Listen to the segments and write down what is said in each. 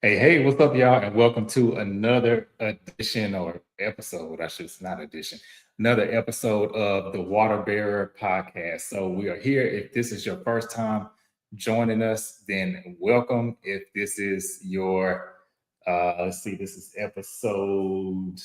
Hey, what's up, y'all? And welcome to another edition or episode, I should say, not edition, another episode of the Water Bearer podcast. So, we are here. If this is your first time joining us, then welcome. If this is your, let's see, this is episode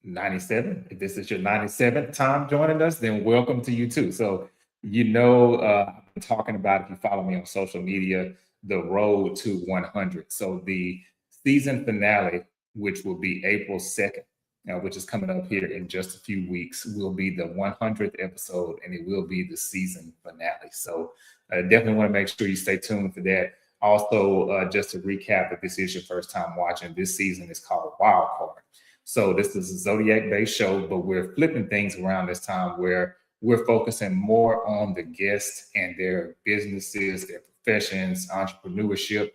97. If this is your 97th time joining us, then welcome to you too. So, I've been talking about, if you follow me on social media, the road to 100. So, the season finale, which will be April 2nd, which is coming up here in just a few weeks, will be the 100th episode and it will be the season finale. So, I definitely want to make sure you stay tuned for that. Also, just to recap, if this is your first time watching, this season is called Wild Card. So this is a zodiac-based show, but we're flipping things around this time where we're focusing more on the guests and their businesses, their professions, entrepreneurship,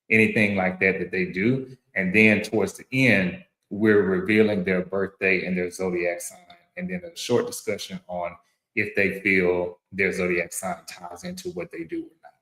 anything like that they do. And then towards the end, we're revealing their birthday and their zodiac sign, and then a short discussion on if they feel their zodiac sign ties into what they do or not.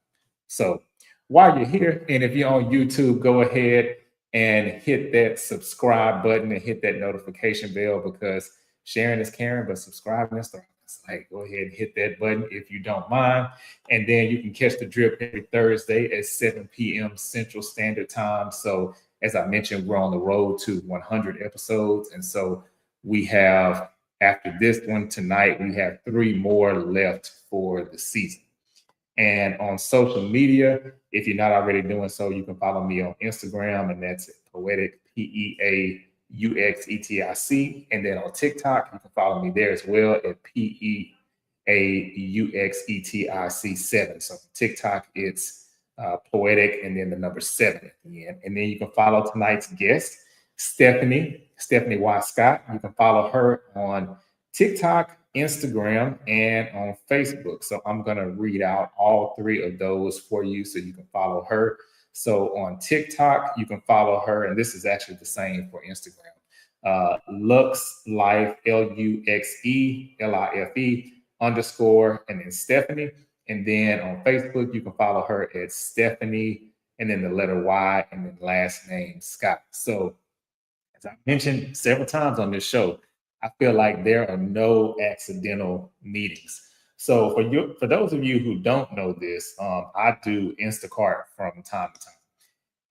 So while you're here, and if you're on YouTube, go ahead and hit that subscribe button and hit that notification bell, because sharing is caring, but subscribing is thriving. Like, go ahead and hit that button if you don't mind. And then you can catch the drip every Thursday at 7 p.m. Central Standard Time. So, as I mentioned, we're on the road to 100 episodes. And so we have, after this one tonight, we have 3 more left for the season. And on social media, if you're not already doing so, you can follow me on Instagram, and that's Poetic, P-E-A-U-X-E-T-I-C. And then on TikTok, you can follow me there as well at P-E-A-U-X-E-T-I-C 7. So on TikTok, it's Poetic and then the number 7 at the end. And then you can follow tonight's guest, Stephanie Y. Scott. You can follow her on TikTok, Instagram, and on Facebook. So I'm going to read out all 3 of those for you so you can follow her. So on TikTok, you can follow her, and this is actually the same for Instagram. Lux Life, LuxeLife underscore, and then Stephanie. And then on Facebook, you can follow her at Stephanie, and then the letter Y, and then last name Scott. So as I mentioned several times on this show, I feel like there are no accidental meetings. So for those of you who don't know this, I do Instacart from time to time,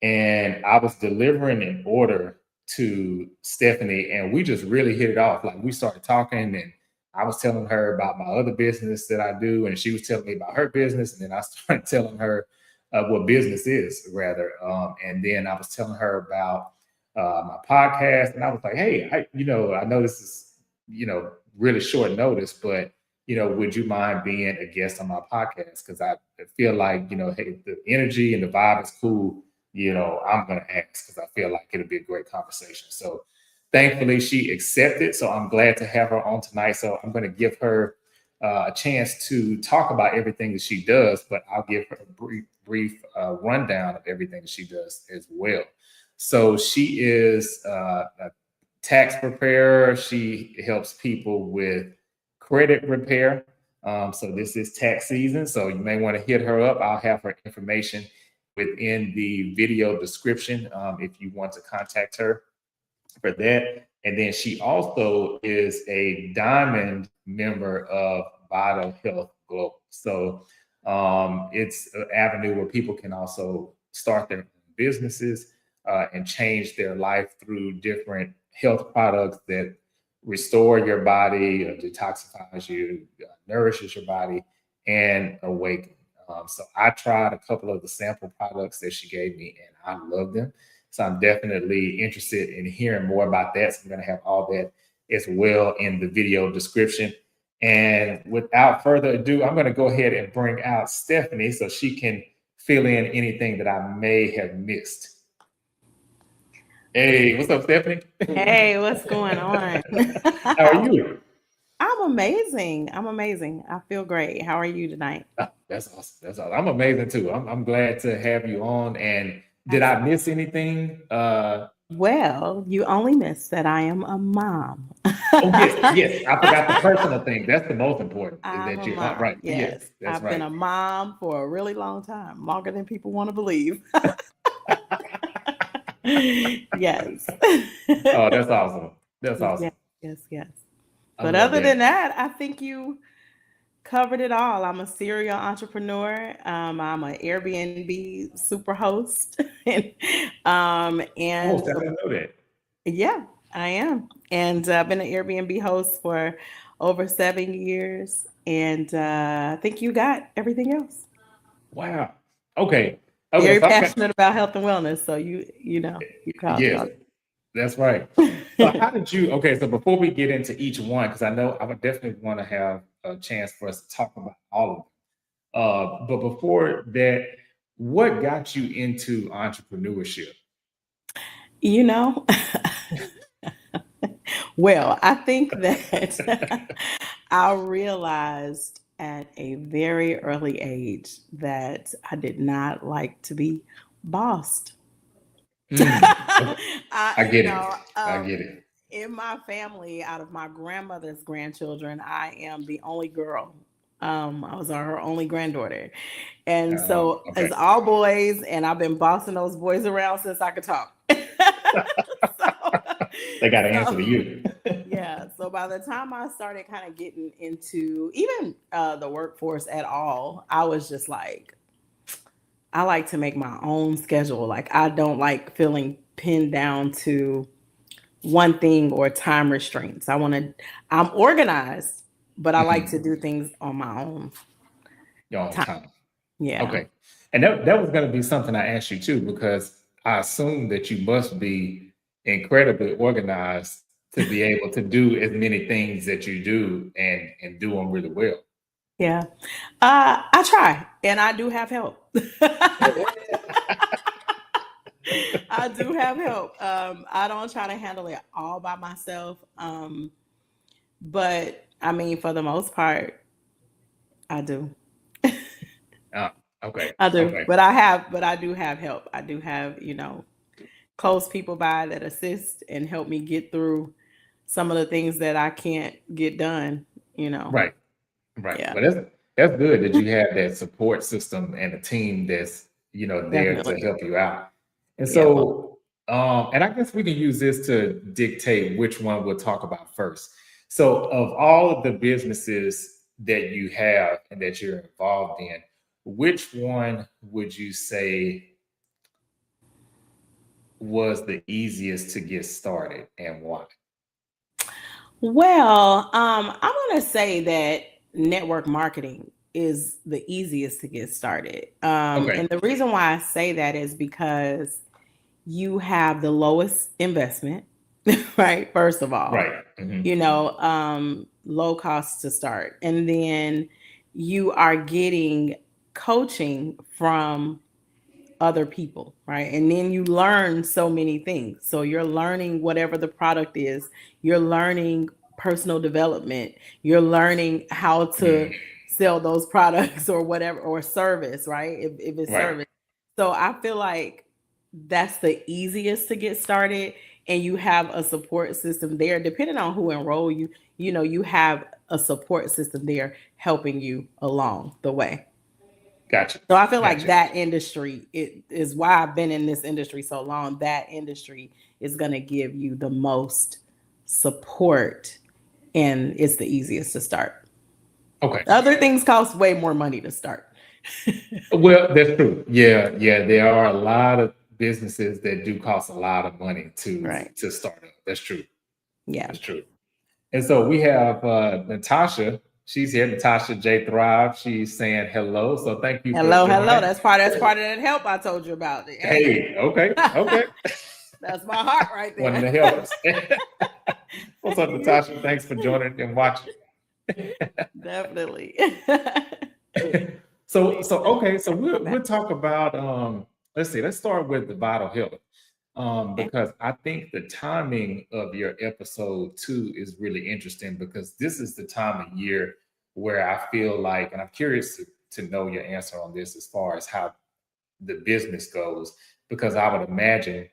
and I was delivering an order to Stephanie, and we just really hit it off. Like, we started talking, and I was telling her about my other business that I do, and she was telling me about her business, and then I started telling her what business is, rather. And then I was telling her about my podcast, and I was like, "Hey, I know this is, really short notice, but would you mind being a guest on my podcast? Because I feel like, hey, the energy and the vibe is cool. I'm gonna ask because I feel like it'll be a great conversation." So thankfully, she accepted. So I'm glad to have her on tonight. So I'm gonna give her a chance to talk about everything that she does, but I'll give her a brief rundown of everything that she does as well. So she is a tax preparer. She helps people with credit repair. So this is tax season, so you may want to hit her up. I'll have her information within the video description if you want to contact her for that. And then she also is a diamond member of Vital Health Global. So it's an avenue where people can also start their businesses and change their life through different health products that restore your body, detoxifies you, nourishes your body, and awaken. So I tried a couple of the sample products that she gave me, and I love them. So I'm definitely interested in hearing more about that. So I'm going to have all that as well in the video description. And without further ado, I'm going to go ahead and bring out Stephanie so she can fill in anything that I may have missed. Hey, what's up, Stephanie? Hey, what's going on? How are you? I'm amazing. I'm amazing. I feel great. How are you tonight? That's awesome. That's awesome. I'm amazing too. I'm glad to have you on. And did I Absolutely. miss anything? Well, you only missed that I am a mom. Oh yes, yes. I forgot the personal thing. That's the most important. Is I'm that a you're right? mom. Yes, Yes. that's I've been right. a mom for a really long time, longer than people want to believe. Yes. Oh, that's awesome. That's Yes, awesome. yes, yes. I But love other than that. that, I think you covered it all. I'm a serial entrepreneur. I'm an Airbnb super host. Oh, And I didn't know that. yeah, I am. And I've been an Airbnb host for over 7 years. And I think you got everything else. Wow. Okay. Okay. Very So I got passionate about health and wellness. So you called it yes, all. that's right. So how did you? Okay. So before we get into each one, because I know I would definitely want to have a chance for us to talk about all of them. But before that, what got you into entrepreneurship? you know, well, I think that I realized at a very early age that I did not like to be bossed. Okay. I I, get it. I get it. in my family, out of my grandmother's grandchildren, I am the only girl. I was her only granddaughter. And so Okay. it's all boys, and I've been bossing those boys around since I could talk. so, They got to answer to so you. yeah. So by the time I started kind of getting into even the workforce at all, I was just like, I like to make my own schedule. Like I don't like feeling pinned down to one thing or time restraints. I'm organized, but I like to Mhm. do things on my own Your own time. time. Yeah. Okay. And that was going to be something I asked you too, because I assume that you must be incredibly organized to be able to do as many things that you do and do them really well. Yeah. I try and I do have help. I do have help. I don't try to handle it all by myself. But I mean, for the most part, I do. Ah, okay. I do. Okay. But I do have help. I do have, close people by that assist and help me get through some of the things that I can't get done. Right. Right. Yeah, But that's good that you have that support system and a team that's, there to definitely. help you out. And Yeah. Well, so and I guess we can use this to dictate which one we'll talk about first. So of all of the businesses that you have and that you're involved in, which one would you say was the easiest to get started and why? I'm going to say that network marketing is the easiest to get started. Okay. And the reason why I say that is because you have the lowest investment, right? First of all, Right. Hmm. low cost to start. And then you are getting coaching from other people, right? And then you learn so many things. So you're learning whatever the product is, you're learning personal development, you're learning how to sell those products or whatever, or service, right? If it's Right. service. So I feel like that's the easiest to get started. And you have a support system there, depending on who enroll you, you have a support system there helping you along the way. Gotcha. So I feel like Gotcha. that industry it is why I've been in this industry so long. That industry is going to give you the most support and it's the easiest to start. Okay. Other things cost way more money to start. Well, that's true. Yeah, yeah. There are a lot of businesses that do cost a lot of money to Right. start up. That's true. Yeah. That's true. And so we have Natasha. She's here, Natasha J. Thrive. She's saying hello. So thank you for Hello, hello. joining. That's part of that help I told you about. Hey. Hey, okay, okay. That's my heart right One of there. the helps. What's up, You- Natasha? Thanks for joining and watching. Definitely. So okay, so we'll talk about let's see, let's start with the vital health. Okay. Because I think the timing of your episode two is really interesting because this is the time of year where I feel like, and I'm curious to know your answer on this as far as how the business goes, because I would imagine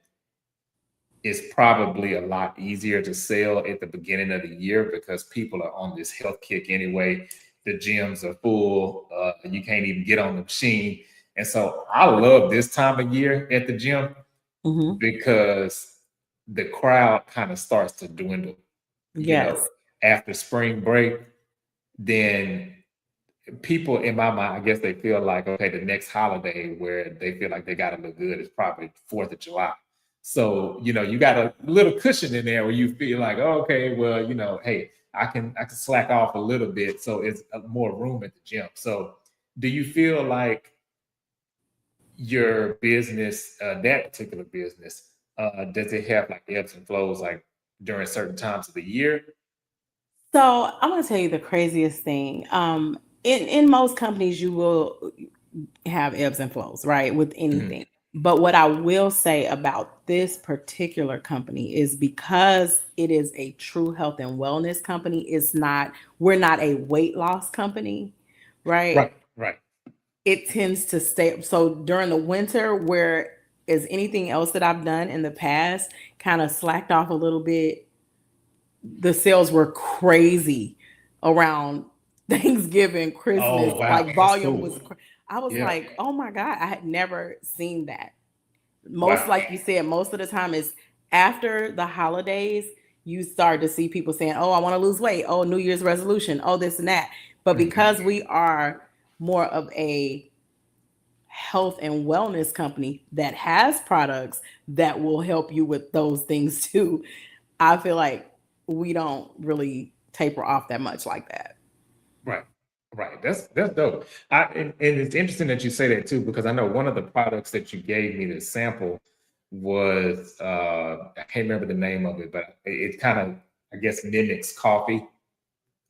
is probably a lot easier to sell at the beginning of the year because people are on this health kick anyway. The gyms are full. You can't even get on the machine. And so I love this time of year at the gym Mhm. because the crowd kind of starts to dwindle, you know, Yes. after spring break. Then people in my mind, I guess they feel like, okay, the next holiday where they feel like they got to look good is probably 4th of July. So, you got a little cushion in there where you feel like, oh, okay, well, hey, I can slack off a little bit. So it's more room at the gym. So do you feel like your business, that particular business, does it have like ebbs and flows like during certain times of the year? So I'm gonna tell you the craziest thing. In most companies, you will have ebbs and flows, right, with Mhm. anything. But what I will say about this particular company is because it is a true health and wellness company, we're not a weight loss company, right? Right, right. It tends to stay. So during the winter, where is anything else that I've done in the past kind of slacked off a little bit, the sales were crazy around Thanksgiving, Christmas. Oh, wow. Like That's volume cool. was, I was Yeah. like, oh my God, I had never seen that. Most, Wow. like you said, most of the time is after the holidays, you start to see people saying, oh, I want to lose weight. Oh, New Year's resolution. Oh, this and that. But Mhm. because we are more of a health and wellness company that has products that will help you with those things too, I feel like we don't really taper off that much like that. Right. Right. That's dope. And it's interesting that you say that too, because I know one of the products that you gave me to sample was I can't remember the name of it, but it kind of, I guess, mimics coffee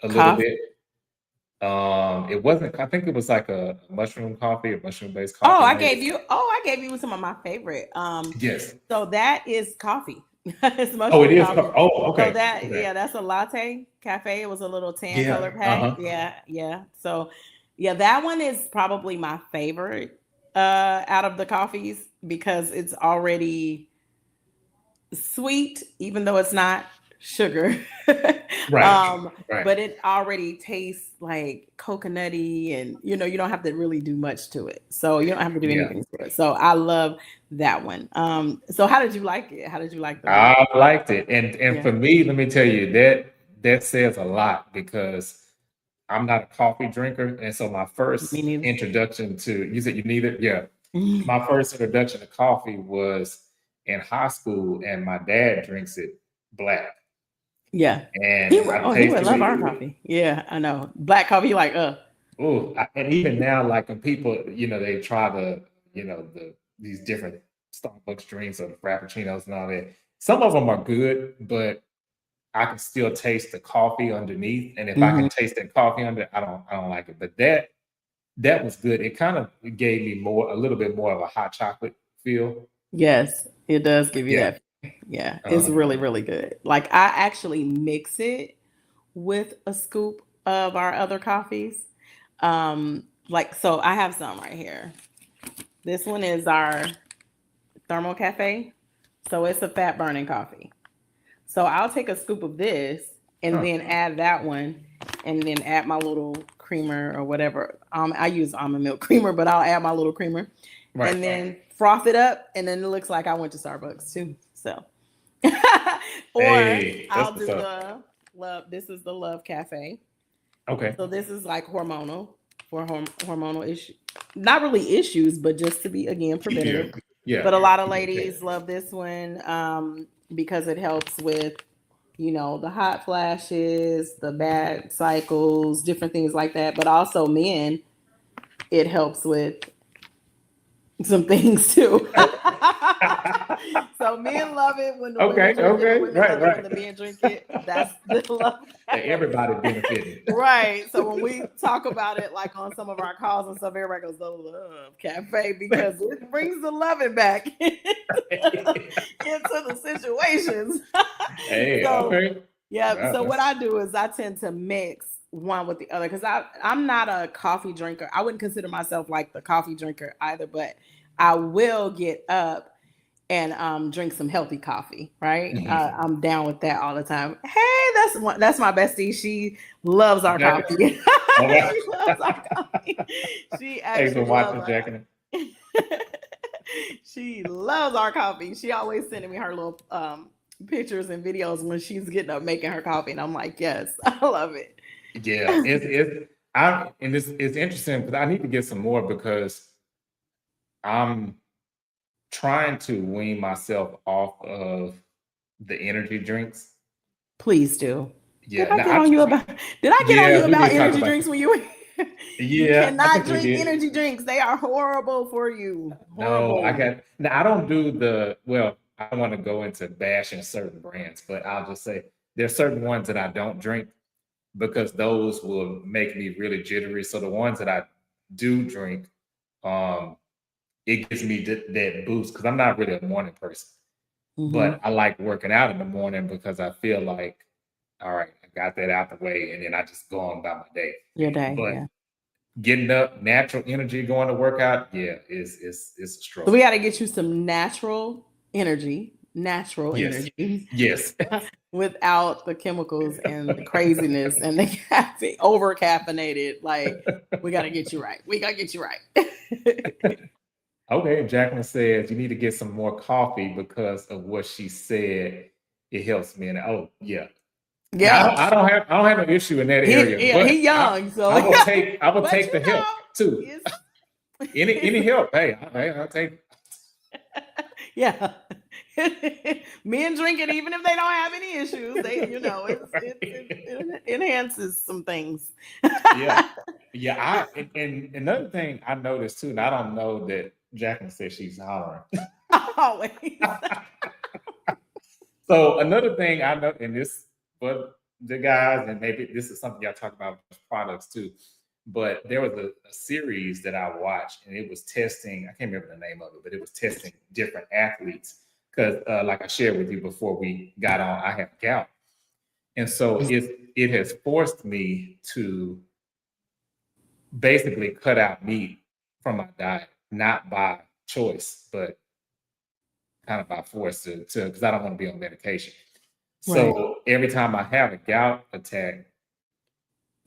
a little Cough. bit. It wasn't, I think it was like a mushroom coffee, a mushroom based Oh, coffee maybe. I gave you some of my favorite. Yes. So that is coffee. It's Oh, it mushroom is. coffee. Oh, So okay. that, Okay. yeah, that's a latte cafe. It was a little tan color Yeah. pack. Uh-huh. Yeah, yeah. So yeah, that one is probably my favorite out of the coffees because it's already sweet, even though it's not sugar. Right. Right. But it already tastes like coconutty, and you don't have to really do much to it. So you don't have to do Yeah. anything to it. So I love that one. So how did you like it? How did you like the one? I liked it. And Yeah, for me, let me tell you, that says a lot because I'm not a coffee drinker. And so my me first neither. introduction to, you said you need it? Yeah. My first introduction to coffee was in high school, and my dad drinks it black. Yeah. And I He would tasted love our it. coffee. Yeah, I know. Black coffee, you like, And even now, like when people, they try these different Starbucks drinks or the Frappuccinos and all that. Some of them are good, but I can still taste the coffee underneath. And if I Mhm. can taste that coffee under, I don't like it. But that was good. It kind of gave me a little bit more of a hot chocolate feel. Yes, it does give you Yeah. that. Yeah, it's Uh, really, really good. Like I actually mix it with a scoop of our other coffees. Like so I have some right here. This one is our thermal cafe. So it's a fat burning coffee. So I'll take a scoop of this and huh. then add that one and then add my little creamer or whatever. I use almond milk creamer, but I'll add my little creamer Right. and then froth it up and then it looks like I went to Starbucks too. So or Hey, that's I'll what's do up. the love. This is the Love Cafe. Okay. So this is like hormonal for hormonal issue, not really issues, but just to be again Yeah. preventative. Yeah. But a lot of Keep it in check. ladies love this one because it helps with the hot flashes, the bad cycles, different things like that. But also men, it helps with some things too. So men love it when the women Okay. drink it, and Okay. women Right. love it when the Right. men drink it. That's the love Everybody cafe. benefiting. Right. So when we talk about it like on some of our calls and stuff, everybody goes, the love cafe, because it brings the loving back into the situations. Hey, So okay. yeah, Wow, so what that's I do is I tend to mix one with the other because I'm not a coffee drinker. I wouldn't consider myself like the coffee drinker either, but I will get up and drink some healthy coffee, right? Mhm. I'm down with that all the time. Hey, that's my bestie. She loves our Jack- coffee. Oh, wow. She loves our coffee. She Thanks for actually loves watching, our Jack. coffee. She loves our coffee. She always sending me her little pictures and videos when she's getting up making her coffee, and I'm like, yes, I love it. Yeah, it's interesting because I need to get some more because I'm trying to wean myself off of the energy drinks. Please do. Did Yeah, I now get on you about? Did I get on you yeah, we about did talk energy about drinks when you were? You yeah, I cannot think we drink did. energy drinks. They are horrible for you. No, I Horrible. got now I don't do the well, I don't want to go into bashing certain brands, but I'll just say there's certain ones that I don't drink because those will make me really jittery. So the ones that I do drink, um, it gives me that boost because I'm not really a morning person. Mm-hmm. But I like working out in the morning because I feel like, all right, I got that out the way, and then I just go on about my day. Your day, But yeah. getting up, natural energy, going to work out, yeah, is a So we struggle. got to get you some natural Yes, energy, yes. without the chemicals and the craziness and the caffeine, over caffeinated. Like we got to get you right. We got to get you right. Okay, Jacqueline says you need to get some more coffee because of what she said. It helps me. And oh yeah. Now Yeah, I don't have no issue in that area, yeah, but he young, so I will but take you the help know, too. it's Any it's help, hey, I'll take. yeah. Men drink it even if they don't have any issues. They, it enhances some things. Yeah, yeah. And another thing I noticed too, and I don't know that Jacqueline said she's hollering. Always. So another thing I know, and this for the guys, and maybe this is something y'all talk about with products too. But there was a series that I watched, and it was testing. I can't remember the name of it, but it was testing different athletes because, like I shared with you before we got on, I have gout, and so it has forced me to basically cut out meat from my diet, not by choice, but kind of by force to because I don't want to be on medication. Right. So every time I have a gout attack,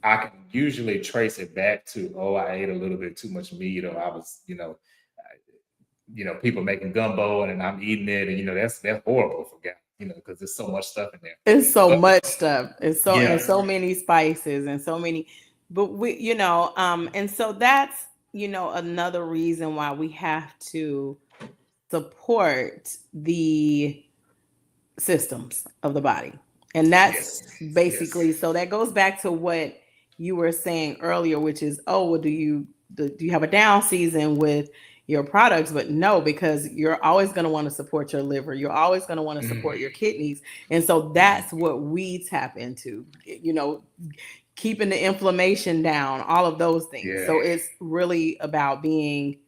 I can usually trace it back to, oh, I ate a little bit too much meat, or I was, people making gumbo and then I'm eating it, and that's horrible for gout, because there's so much stuff in there. It's so But much stuff. It's so and yeah, so many spices and so many, but and so that's another reason why we have to support the systems of the body. And that's yes, yes, basically, so that goes back to what you were saying earlier, which is, oh, well, do you have a down season with your products? But no, because you're always going to want to support your liver. You're always going to want to mhm, support your kidneys. And so mhm, that's what we tap into, keeping the inflammation down, all of those things. yeah, So it's really about being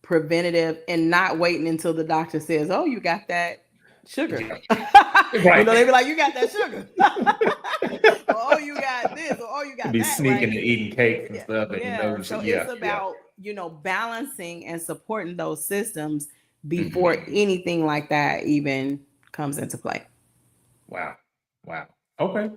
preventative and not waiting until the doctor says, "Oh, you got that sugar." yeah, right. They be like, "You got that sugar." Or, "Oh, you got this," or, "Oh, you got Be that," sneaking right? and eating cakes and Yeah. stuff, and Yeah. you So should, it's yeah, yeah. about, balancing and supporting those systems before Mhm. anything like that even comes into play. Wow. Wow. Okay.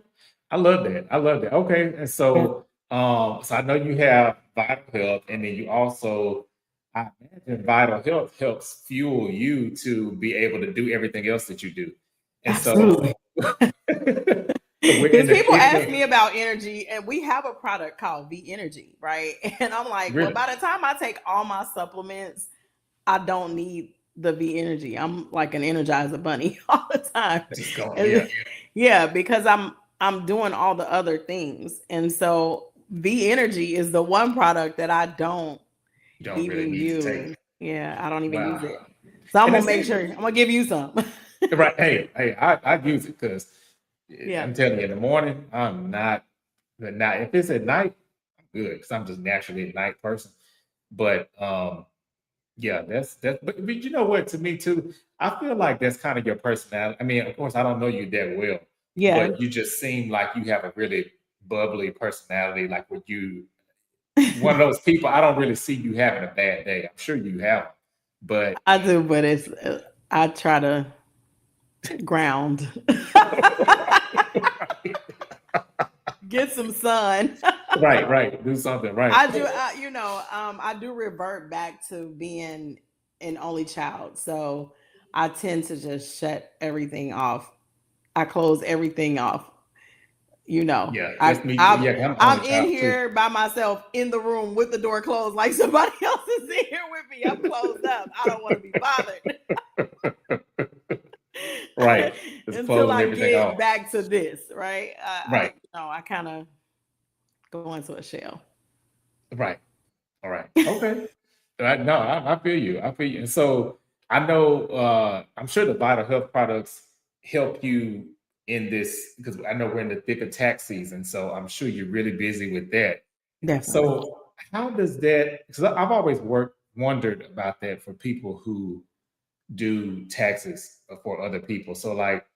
I love that. I love that. Okay. And Yeah. so I know you have vital health, and then you also, I imagine vital health helps fuel you to be able to do everything else that you do. And so, Absolutely. so we're in Because the people ask future. me about energy, and we have a product called V Energy, right? And I'm like, well, Really? by the time I take all my supplements, I don't need the V Energy. I'm like an Energizer bunny all the time. Just going, And yeah. yeah, because I'm doing all the other things. And so V Energy is the one product that I don't You don't really even need to take. use. Yeah, I don't even use Wow. it. So I'm And gonna it's make sure I'm gonna give you some. right. Hey, I use it because Yeah. I'm telling you, in the morning, I'm not the night. If it's at night, I'm good because I'm just naturally a night person. But yeah, that's. But you know what? To me too, I feel like that's kind of your personality. I mean, of course, I don't know you that well, Yeah. but you just seem like you have a really bubbly personality. Like with you, one of those people. I don't really see you having a bad day. I'm sure you have, but I do, but it's I try to ground, get some sun. Right, right. Do something, right. I do, I do revert back to being an only child. So I tend to just shut everything off. I close everything off. You know, Yeah, I, that's me too. I'm, Yeah, I'm I'm only in child too. here by myself in the room with the door closed, like somebody else is in here with me. I'm closed up. I don't want to be bothered Right. Just until closing I everything get off. back to this. Right? Right, I kind of go into a shell. right. All right. Okay. No, I feel you. I feel you. And so I know, I'm sure the vital health products help you in this because I know we're in the thick of tax season. So I'm sure you're really busy with that. Definitely. So how does that? Because I've always wondered about that for people who do taxes for other people. So like,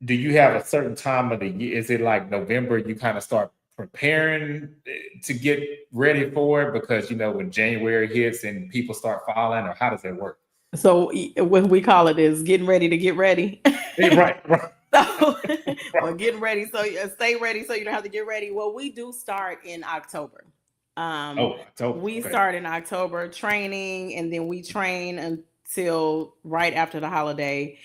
do you have a certain time of the year? Is it like November? You kind of start preparing to get ready for it because you know when January hits and people start filing, or how does that work? So what we call it is getting ready to get ready. Right, right, So, or right. getting ready so you stay ready so you don't have to get ready. Well, we do start in October. Um, Oh, October. we Okay, start in October training, and then we train until right after the holiday.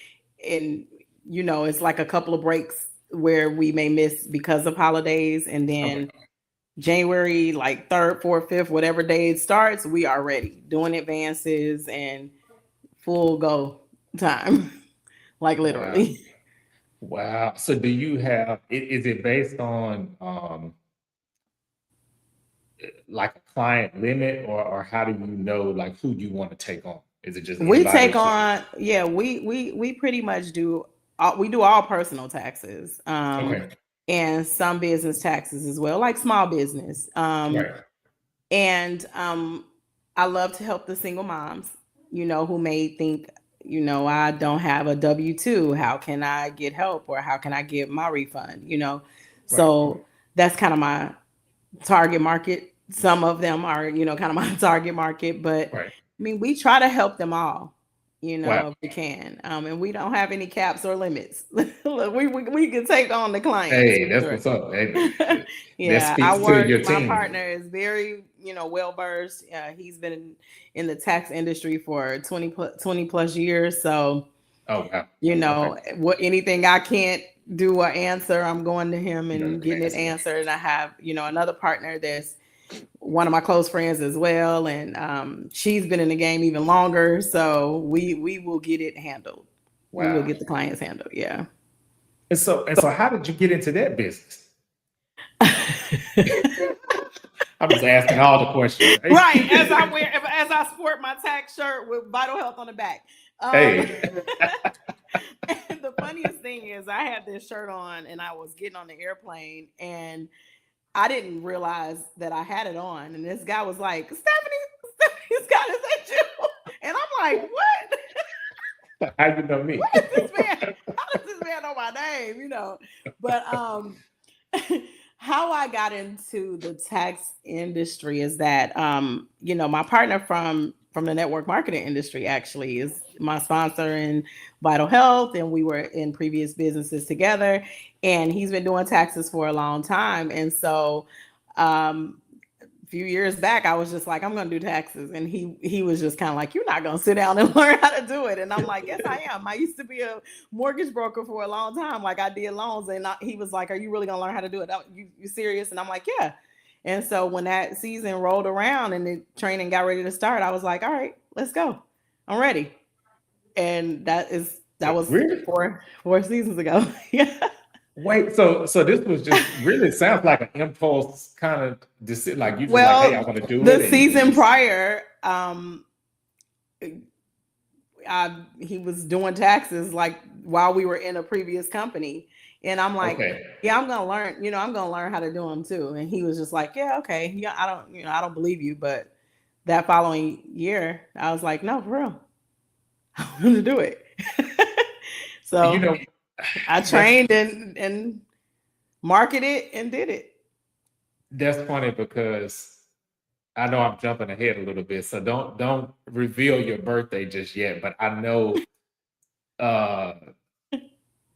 And it's like a couple of breaks where we may miss because of holidays, and okay. then January, like third, fourth, fifth, whatever day it starts, we are ready doing advances and full go time, like Wow, literally. wow. So do you have? Is it based on like a client limit, or how do you know like who you want to take on? Is it just We anybody? take on, yeah, we pretty much do we do all personal taxes, Okay, and some business taxes as well, like small business. right, And I love to help the single moms, who may think, I don't have a W-2. How can I get help, or how can I get my refund? right, So that's kind of my target market. Some of them are, kind of my target market, but right. I mean, we try to help them all, Wow. if we can. And we don't have any caps or limits. Look, we can take on the clients Hey, that's for what's up. Hey, sure. that Yeah, speaks to your my team. partner is very, well versed. He's been in the tax industry for 20 plus years. So, Oh wow. Okay. what anything I can't do or answer, I'm going to him You know and the getting it answer. answered. And I have, another partner that's one of my close friends as well, and she's been in the game even longer. So we will get it handled. We will Wow. get the clients handled. Yeah. And so how did you get into that business? I'm just asking all the questions. Right, as I sport my tax shirt with Vital Health on the back. Hey. And the funniest thing is, I had this shirt on and I was getting on the airplane, and I didn't realize that I had it on. And this guy was like, Stephanie Scott, is that you? And I'm like, what? How you know me? What is this man? How does this man know my name? But how I got into the tax industry is that my partner from the network marketing industry actually is my sponsor in Vital Health, and we were in previous businesses together, and he's been doing taxes for a long time. And so few years back, I was just like, I'm going to do taxes. And he was just kind of like, you're not going to sit down and learn how to do it. And I'm like, yes, I am. I used to be a mortgage broker for a long time. Like, I did loans. And he was like, are you really going to learn how to do it? You serious? And I'm like, yeah. And so when that season rolled around and the training got ready to start, I was like, all right, let's go. I'm ready. And that was Really? four seasons ago. Yeah. Wait, so this was just really sounds like an impulse kind of decision. Like you just like, hey, I Well, want to do it, the and you season just prior, he was doing taxes like while we were in a previous company, and I'm like, okay. yeah, I'm gonna learn. I'm gonna learn how to do them too. And he was just like, yeah, okay, yeah, I don't believe you, but that following year, I was like, no, for real, I'm gonna do it. You So know, I that's trained and marketed and did it. that's funny because I know I'm jumping ahead a little bit, so don't reveal your birthday just yet. But uh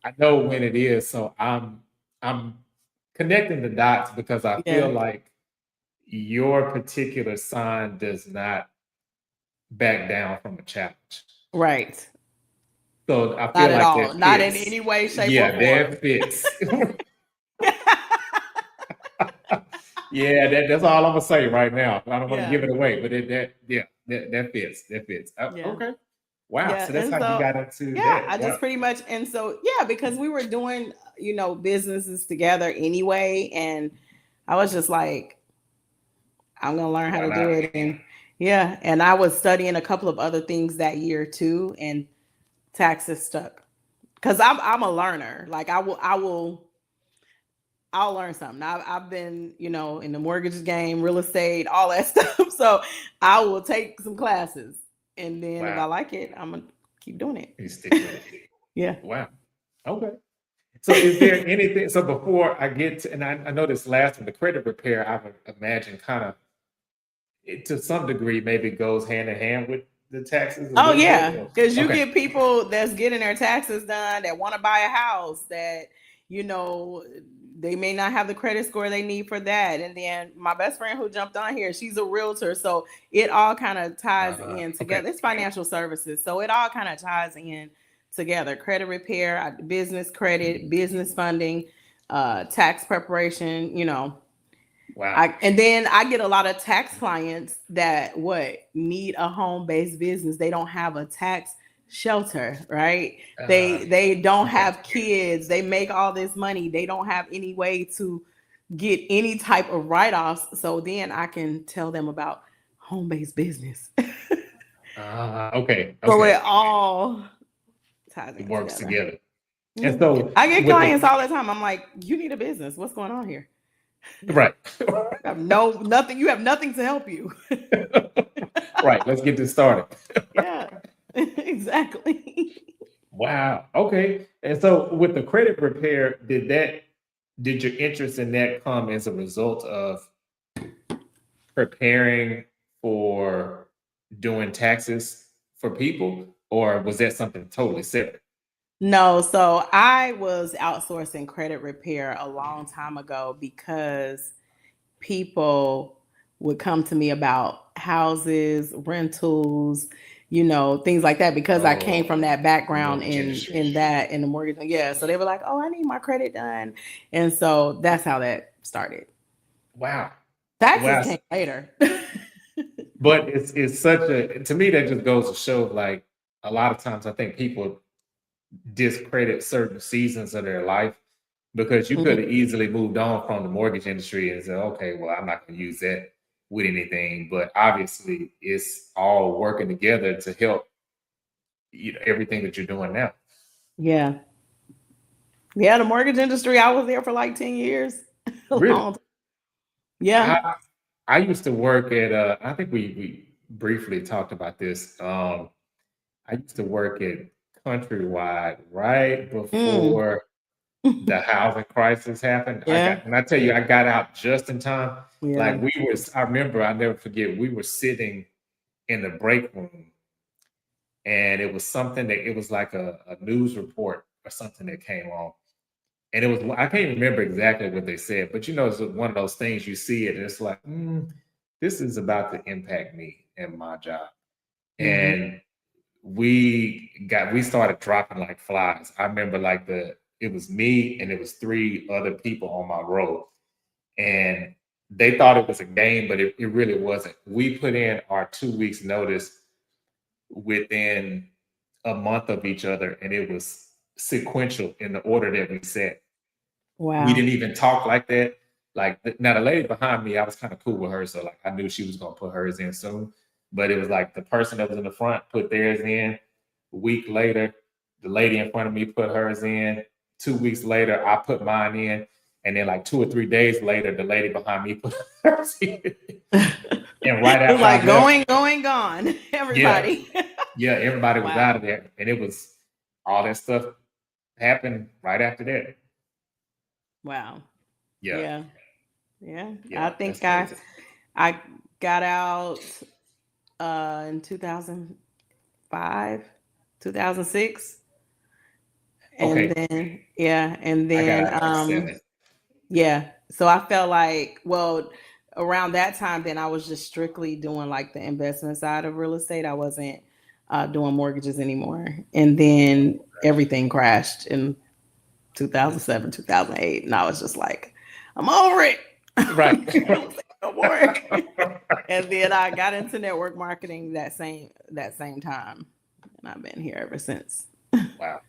I know when it is, so I'm connecting the dots because I feel Yeah, like your particular sign does not back down from a challenge. right. So I Not feel at like all. that Not in fits. any way, shape, or Yeah, form. that fits. Yeah, that's all I'm gonna say right now. I don't want to Yeah, give it away, but that fits. That fits. yeah. Okay. Wow. Yeah, So that's and how you so got into yeah, that. I just Wow. pretty much and so yeah, because we were doing, businesses together anyway, and I was just like, I'm gonna learn how Why to do not? it, and yeah, and I was studying a couple of other things that year too, and taxes stuck because I'm a learner. Like I'll learn something. I've been, in the mortgage game, real estate, all that stuff. So I will take some classes, and then if I Wow. like it, I'm gonna keep doing You stick with it. it. Wow. Okay. So is there anything? So before I get to, and I know this last one, the credit repair, I would imagine kind of to some degree maybe goes hand in hand with the taxes a Oh little bit. yeah, because you Okay. get people that's getting their taxes done that want to buy a house that you know they may not have the credit score they need for that. And then my best friend who jumped on here, she's a realtor, so it all kind of ties in Okay. together. It's financial services, so it all kind of ties in together. Credit repair, business credit, business funding, tax preparation. Wow. And then I get a lot of tax clients that need a home-based business. They don't have a tax shelter, right? Uh, They don't okay. have kids. They make all this money. They don't have any way to get any type of write-offs. So then I can tell them about home-based business. Okay. So Okay. it all ties It in works together. together. And Mhm. so I get with clients the all the time. I'm like, you need a business. What's going on here? right. I have nothing. You have nothing to help you. Right. Let's get this started. Yeah, exactly. Wow. Okay. And so with the credit repair, did your interest in that come as a result of preparing for doing taxes for people, or was that something totally separate? No, so I was outsourcing credit repair a long time ago because people would come to me about houses, rentals, things like that because I came Oh, from that background mortgage in industry. in that in the mortgage. Yeah, so they were like, "Oh, I need my credit done." And so that's how that started. Wow. Taxes Wow. came later. But it's such a to me that just goes to show like a lot of times I think people discredit certain seasons of their life because you could Mhm. have easily moved on from the mortgage industry and said, okay, well, I'm not going to use that with anything. But obviously, it's all working together to help everything that you're doing now. Yeah. Yeah, the mortgage industry, I was there for like 10 years. A Really, long time. Yeah. I I used to work at I think we briefly talked about this. I used to work at Countrywide right Mm. before the housing crisis happened. Yeah. And I tell you, I got out just in time. Yeah. Like I remember, I never forget, we were sitting in the break room and it was something it was like a news report or something that came on. And it was, I can't remember exactly what they said, but it's one of those things you see it and it's like, this is about to impact me and my job. Mhm. And we started dropping like flies. I remember like it was me and it was three other people on my row. And they thought it was a game, but it really wasn't. We put in our 2 weeks notice within a month of each other, and it was sequential in the order that we set. We Wow. didn't even talk like that. Like now, the lady behind me, I was kind of cool with her, so like I knew she was gonna put hers in soon. But it was like the person that was in the front put theirs in. A week later, the lady in front of me put hers in. 2 weeks later, I put mine in, and then like 2 or 3 days later, the lady behind me put hers in. And right It's after I like left, going, gone. yeah, Everybody. yeah, everybody was out Wow. of there, and it was all that stuff happened right after that. Wow. Yeah, Yeah. Yeah. I yeah, that's think I crazy. I got out in 2005, 2006. And Okay, then yeah, and I got then out in 07. yeah. So I felt like, well, around that time, then I was just strictly doing like the investment side of real estate. I wasn't doing mortgages anymore. And then everything crashed in 2007, 2008. And I was just like, I'm over it. Right. Real estate no more. And then I got into network marketing that same time. And I've been here ever since. Wow,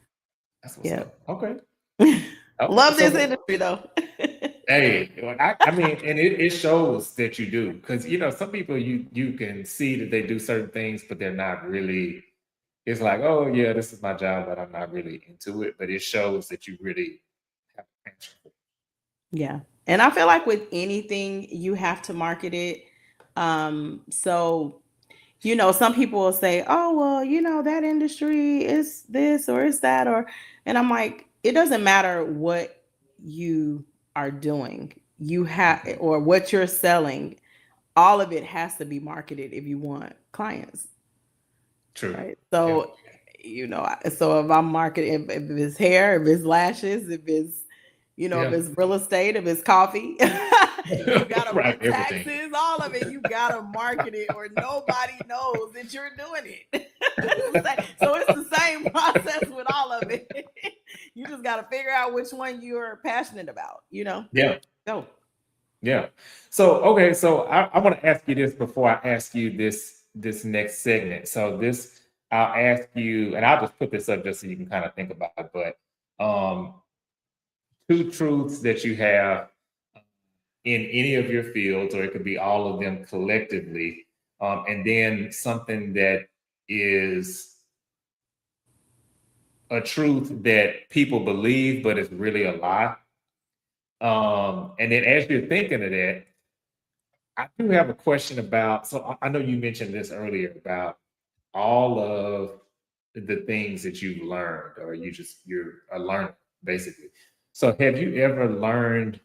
that's what's Yeah. up. Okay. Okay. Love this So, industry though. hey, well, I mean, and it shows that you do, because some people you can see that they do certain things, but they're not really. It's like, oh yeah, this is my job, but I'm not really into it. But it shows that you really have a passion for Yeah. And I feel like with anything, you have to market it. So, some people will say, oh, well, that industry is this or is that, and I'm like, it doesn't matter what you are doing, you have, it. or what you're selling, all of it has to be marketed if you want clients. True. Right. Yeah. So, so if I'm marketing, if it's hair, if it's lashes, if Yeah. it's real estate, if it's coffee, you gotta Right. Everything. taxes, all of it, you gotta market it or nobody knows that you're doing it. So it's the same process with all of it. You just gotta figure out which one you're passionate about. Yeah. Go. Yeah. So okay, so I want to ask you this before I ask you this next segment. So this I'll ask you, and I'll just put this up just so you can kind of think about it. But two truths that you have in any of your fields, or it could be all of them collectively, and then something that is a truth that people believe, but it's really a lie. And then as you're thinking of that, I do have a question about. So I know you mentioned this earlier about all of the things that you've learned, or you're a learner basically. So have you ever learned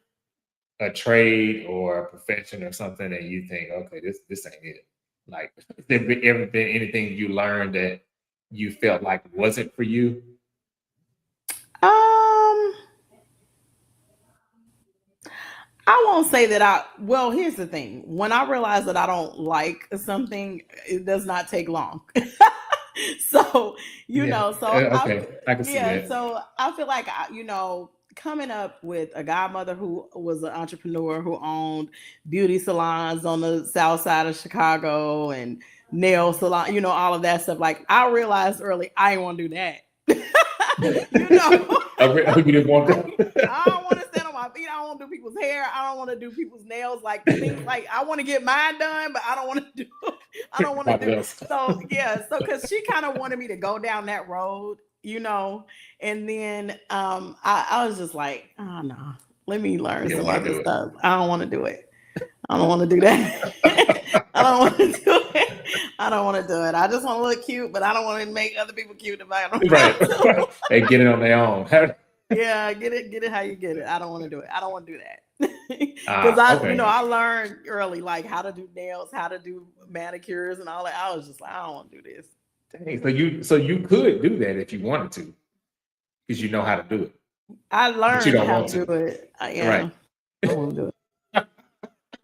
a trade or a profession or something that you think, okay, this ain't it? Like, has there ever been anything you learned that you felt like wasn't for you? Um, I won't say that well, here's the thing. When I realize that I don't like something, it does not take long. So, Yeah. Okay, I can see yeah, that. so I feel like, coming up with a godmother who was an entrepreneur who owned beauty salons on the south side of Chicago and nail salon, all of that stuff. Like, I realized early I didn't want to do that. you know. You didn't want I don't want to stand on my feet. I don't want to do people's hair. I don't want to do people's nails. Like, things like, I want to get mine done, but I don't want to do. I don't want to Nobody do. else. So yeah. So because she kind of wanted me to go down that road. And then I was just like, oh no, let me learn You don't some want to other do stuff. I don't want to do it. I don't want to do that. I don't want to do it. I don't want to do it. I just want to look cute, but I don't want to make other people cute if I don't Right. have to. They get it on their own. Yeah, get it how you get it. I don't want to do it. I don't want to do that. Because Okay. I learned early like how to do nails, how to do manicures and all that. I was just like, I don't want to do this. Dang, so you could do that if you wanted to, because you know how to do it, I but you learned don't how want to do to. it. Right. Yeah, I don't want to do it.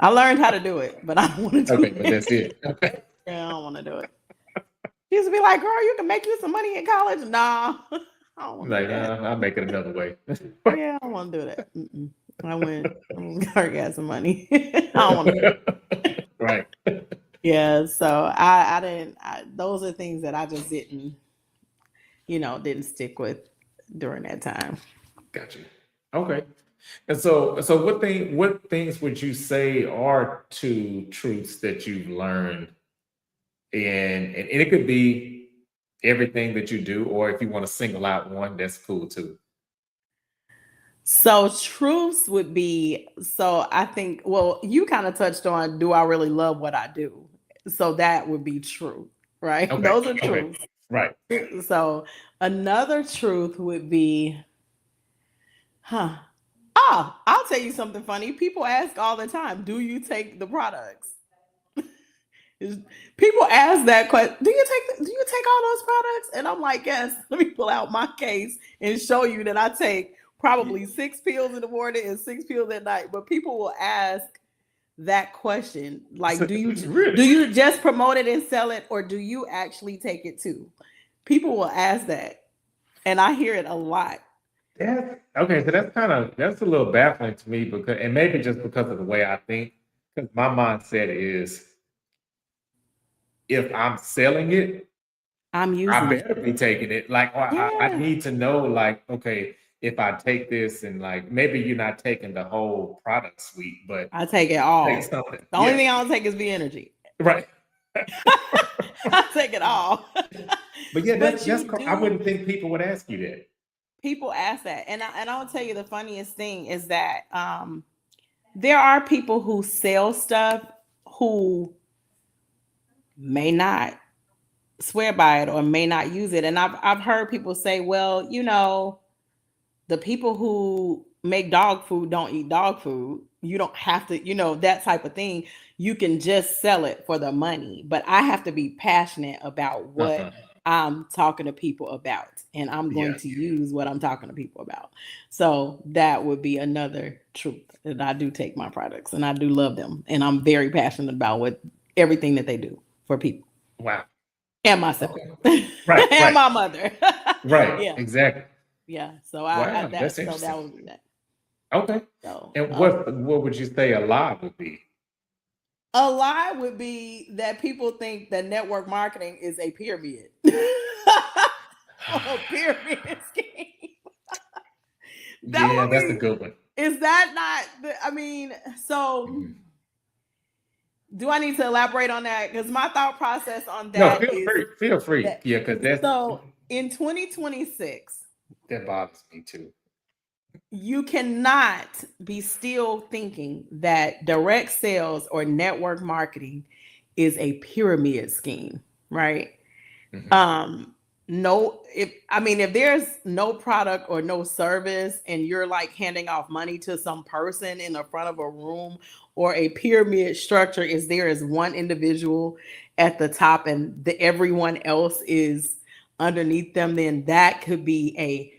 I learned how to do it, but I don't want to do Okay, but it. that's it. Okay. Yeah, I don't want to do it. She used to be like, girl, you can make you some money in college. Nah, I don't want to do Like, that. I'll make it another way. Yeah, I don't want to do that. I got some money. I don't want to do it. Right. Yeah, so I didn't. Those are things that I just didn't stick with during that time. Got you. Okay. And so what things would you say are two truths that you've learned, and it could be everything that you do, or if you want to single out one, that's cool too. So truths would be, so I think, well, you kind of touched on, do I really love what I do? So that would be true, right? Okay. Those are Okay. truths. Right. So another truth would be, huh? I'll tell you something funny. People ask all the time, do you take the products? People ask that question. Do you take all those products? And I'm like, yes. Let me pull out my case and show you that I take probably 6 pills in the morning and 6 pills at night. But people will ask that question, like, do you just promote it and sell it, or do you actually take it too? People will ask that, and I hear it a lot. Okay, so that's a little baffling to me because, and maybe just because of the way I think, because my mindset is if I'm selling it, I'm I using it. better be taking it. Like, or I Yeah. need to know, like, okay, if I take this and like maybe you're not taking the whole product suite, but I take it take all. something. The only thing I don't take is the energy. Right. I take it all. But yeah, But you I do. wouldn't think people would ask you that. People ask that, and I'll tell you the funniest thing is that there are people who sell stuff who may not swear by it or may not use it, and I've heard people say, well, the people who make dog food don't eat dog food. You don't have to, that type of thing. You can just sell it for the money. But I have to be passionate about what Uh-huh. I'm talking to people about. And I'm going Yes. to use what I'm talking to people about. So that would be another truth that I do take my products and I do love them. And I'm very passionate about everything that they do for people Wow. and myself Okay. Right, and right, my mother. right. Yeah. Exactly. Yeah. So Wow, that's that interesting. would be that. Okay. So And what would you say a lie would be? a lie would be that people think that network marketing is a pyramid. A pyramid scheme. That Yeah, would that's a be, good one. is that not, I mean, so Mhm. do I need to elaborate on that? Because my thought process on No, that feel is free. Feel free. that, Yeah, because so in 2026, that bothers me too. you cannot be still thinking that direct sales or network marketing is a pyramid scheme, right? Mhm. um no, if there's no product or no service and you're like handing off money to some person in the front of a room, or a pyramid structure is there is one individual at the top and everyone else is underneath them, then that could be a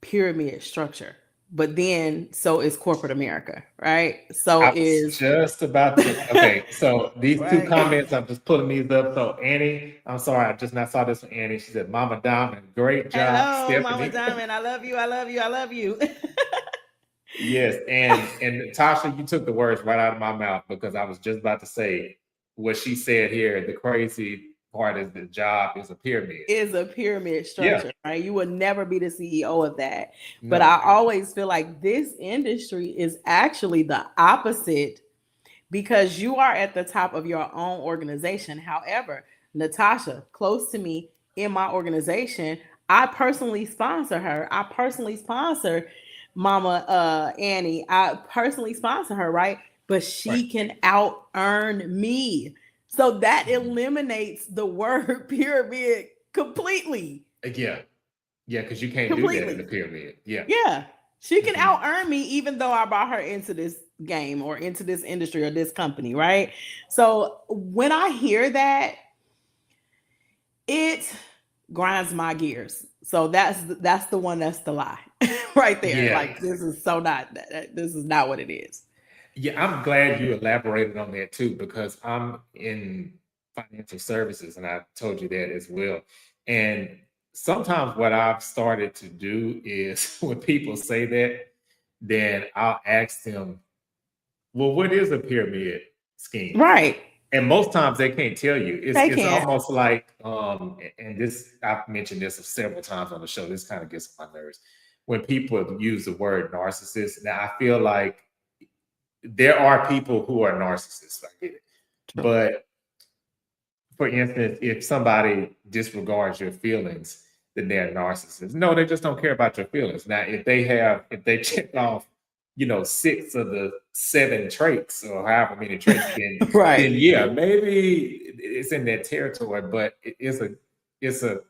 pyramid structure. But then so is corporate America, right? So I was is just about to. Okay, so these two right. comments, I'm just pulling these up. So Annie, I'm sorry, I just now saw this from Annie. She said, "Mama Diamond, great job, Hello, Mama Stephanie." Diamond. I love you. I love you. I love you. Yes, and Tasha, you took the words right out of my mouth because I was just about to say what she said here. The crazy part is the job is a pyramid. Is a pyramid Yeah, structure, right? You will never be the CEO of that. But no, I always feel like this industry is actually the opposite, because you are at the top of your own organization. However, Natasha, close to me in my organization, I personally sponsor her. I personally sponsor Mama Annie. I personally sponsor her, right? But right. she can out earn me. So that Mhm. eliminates the word pyramid completely. Yeah, yeah, because you can't do that in the Completely. pyramid. Yeah. Yeah. She can Mhm. out earn me even though I brought her into this game or into this industry or this company, right? So when I hear that, it grinds my gears. So that's the one, that's the lie right there. Yeah. Like, this is so not, this is not what it is. Yeah, I'm glad you elaborated on that too, because I'm in financial services and I told you that as well. And sometimes what I've started to do is when people say that, then I'll ask them, well, what is a pyramid scheme? Right. And most times they can't tell you. They It's can't. almost like and this I've mentioned this several times on the show. This kind of gets on my nerves. When people use the word narcissist, now I feel like there are people who are narcissists. I get it. True. But for instance, if somebody disregards your feelings, then they're narcissists. No, they just don't care about your feelings. Now, if they check off, 6 of the 7 traits or however many traits, then Right. yeah, maybe it's in that territory. But it's a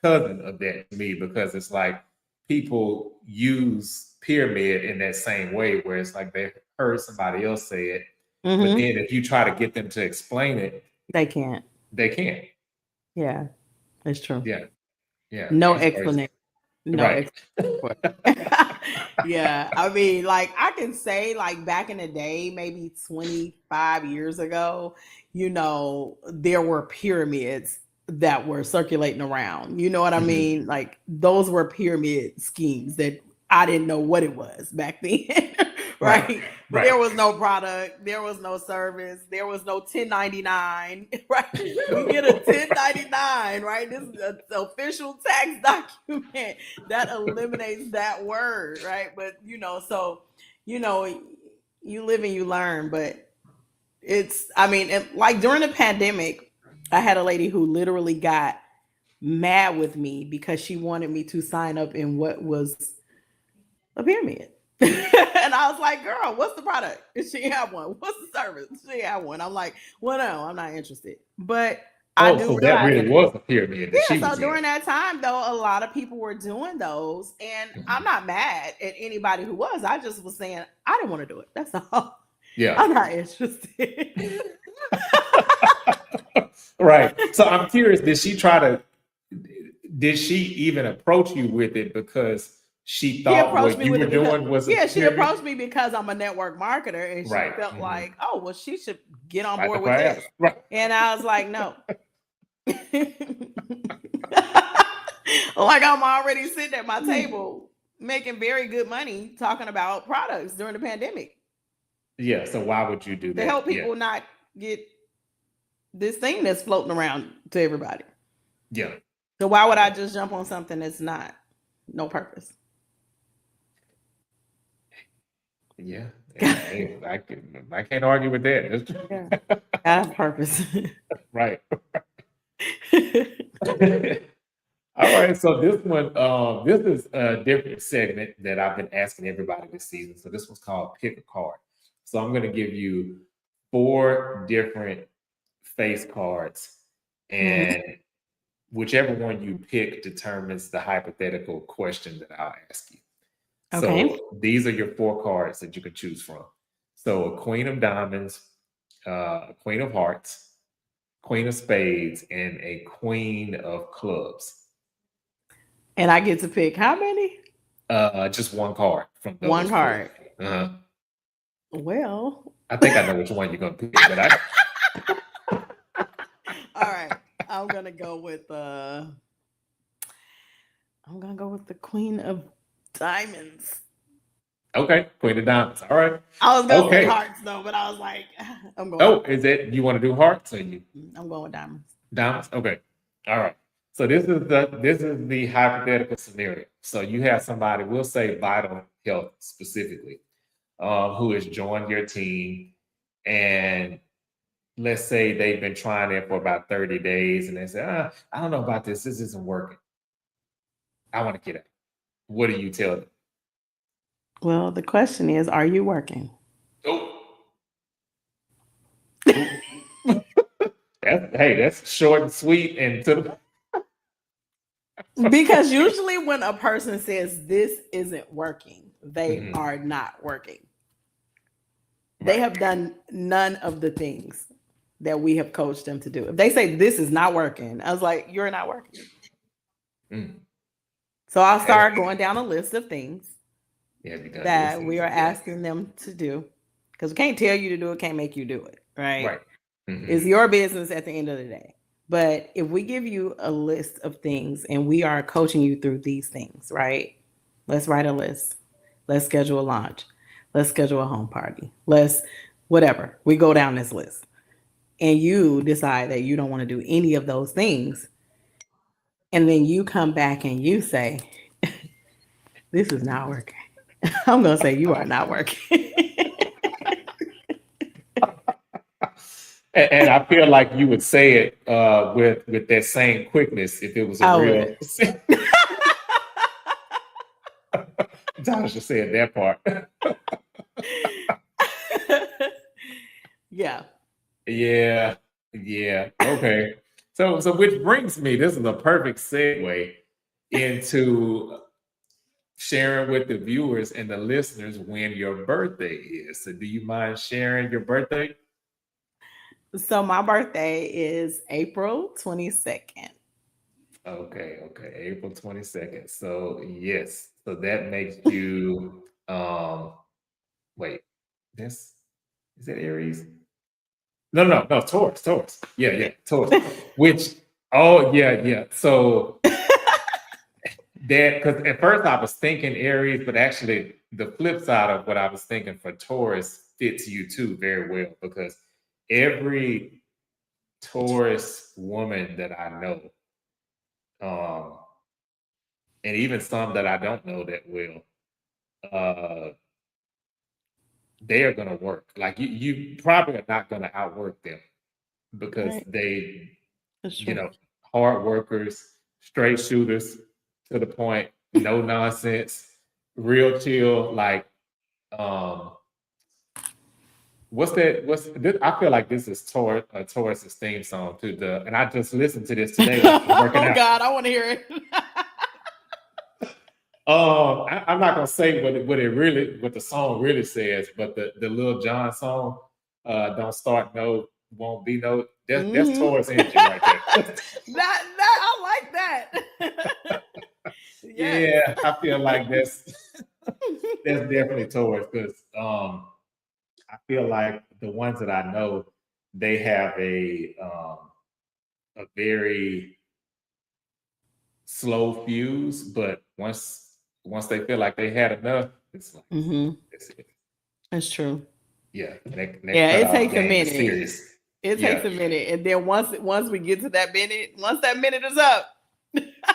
cousin of that to me because it's like people use pyramid in that same way where it's like they heard somebody else say it, but Mm-hmm. then if you try to get them to explain it, They can't. They can't. Yeah, it's true. Yeah. Yeah. No It's crazy. explanation. No Right. explanation. Yeah, I mean, like I can say, like back in the day, maybe 25 years ago, there were pyramids that were circulating around. You know what I Mhm. mean? Like those were pyramid schemes that I didn't know what it was back then. Right. Right? But Right. there was no product, there was no service, there was no 1099, right? We get a 1099, right? This is an official tax document that eliminates that word, right? But so you know, you live and you learn, but I mean, like during the pandemic, I had a lady who literally got mad with me because she wanted me to sign up in what was a pyramid. And I was like, girl, what's the product? And she had one. What's the service? She had one. I'm like, well, no, I'm not interested. But I Oh, do so that realize, really was a pyramid that yeah, she so was in. during that time though, a lot of people were doing those. And I'm Mhm. not mad at anybody who was. I just was saying I didn't want to do it. That's all. Yeah. I'm not interested. Right. So I'm curious, did she even approach you with it because she She thought approached what me you with were it because, doing was a yeah, she pyramid? approached me because I'm a network marketer and she Right. felt Mhm. like, oh, well, she should get on Like the board with this. class. Right. And I was like, no. Like I'm already sitting at my table making very good money talking about products during the pandemic Yeah. So why would you do to that? help Yeah. people not get this thing that's floating around to everybody. Yeah. So why would I Yeah. just jump on something that's not no purpose? Yeah. Hey, I can't argue with Yeah, that. I have purpose. Right. All right. So this is a different segment that I've been asking everybody this season. So this one's called Pick a Card. So I'm going to give you four different face cards, Mhm. and whichever one you pick determines the hypothetical question that I'll ask you. Okay. So these are your four cards that you can choose from. So a Queen of Diamonds, a Queen of Hearts, Queen of Spades, and a Queen of Clubs. And I get to pick how many? Just one card from One those four. card. Uh-huh. Well, I think I know which one you're gonna pick, but I all right. I'm gonna go with the Queen of Diamonds. okay, Queen of Diamonds. All right. I was gonna say Okay. hearts though, but I was like, I'm going Oh, with is it you want to do hearts or you I'm going with diamonds. diamonds? Okay. All right. So this is the hypothetical scenario. So you have somebody, we'll say Vital Health specifically, who has joined your team, and let's say they've been trying it for about 30 days, and they say, I don't know about this. This isn't working. I want to get out. What do you tell them? Well, the question is, are you working? Oh, oh. That's short and sweet and to the Because usually when a person says this isn't working, they Mhm. are not working. They Right. have done none of the things that we have coached them to do. If they say this is not working, I was like, you're not working. Mm. So I'll Have, start going down a list of things have you done this? that we are Yeah. asking them to do. Because we can't tell you to do it, can't make you do it, right? Right. It's Mhm. your business at the end of the day. But if we give you a list of things and we are coaching you through these things, right? Let's write a list. Let's schedule a launch. Let's schedule a home party. Let's whatever. We go down this list. And you decide that you don't want to do any of those things. And then you come back and you say, this is not working. I'm going to say you are not working. And I feel like you would say it with that same quickness if it was a I real. would. Thomas just said that part. Yeah. Yeah. Yeah. Okay. So which brings me, this is a perfect segue into sharing with the viewers and the listeners when your birthday is. So do you mind sharing your birthday? So my birthday is April 22nd. Okay, April 22nd. So yes, so that makes you wait, this is it Aries? No, Taurus. Yeah, Taurus. Which oh yeah. So that because at first I was thinking Aries, but actually the flip side of what I was thinking for Taurus fits you too very well because every Taurus woman that I know, um, and even some that I don't know that well, uh, they are gonna work. Like you probably are not gonna outwork them because Right. they, That's you true. know, hard workers, straight shooters to the point, no nonsense, real chill. Like, um, what's that? What's this? I feel like this is Taurus's theme song to the, and I just listened to this today while I was working Oh out. God, I want to hear it. I'm not gonna say what the song really says, but the Lil Jon song, "Don't Start No, Won't Be No." That's Hmm. Taurus energy right there. That I like that. Yes. Yeah, I feel like that's definitely Taurus because I feel like the ones that I know they have a very slow fuse, but once they feel like they had enough, it's like Hmm. it's it. That's true. Yeah, that Yeah, it cutoff takes a game is minute. serious. It takes Yeah, a minute, and then once we get to that minute, once that minute is up,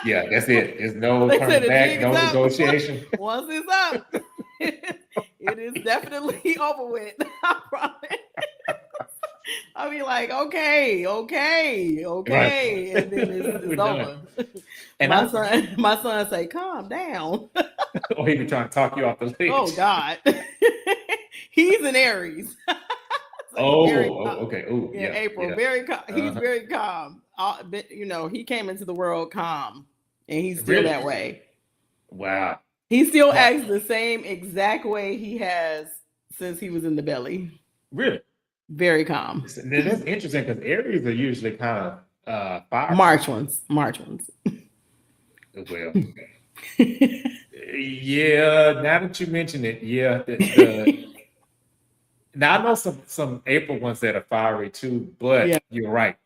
yeah, that's it. There's no they said turning the back, jig is no up. negotiation. Once it's up, it is definitely over with. I promise. I'll be like, okay, Right. and then it's We're done. over. And My I'm son say, calm down. or he be trying to talk you off the Oh ledge. God. He's an Aries. So he's very calm. Okay. Oh, Yeah, yeah, April, yeah. very calm. He's Uh-huh. very calm. He came into the world calm, and he's still Really? that way. Wow. He still Well, acts the same exact way he has since he was in the belly. really? Very calm. Now, that's interesting because Aries are usually kind of fiery. March ones. Well, yeah. Now that you mention it, yeah. The now I know some April ones that are fiery too, Yeah, but you're right.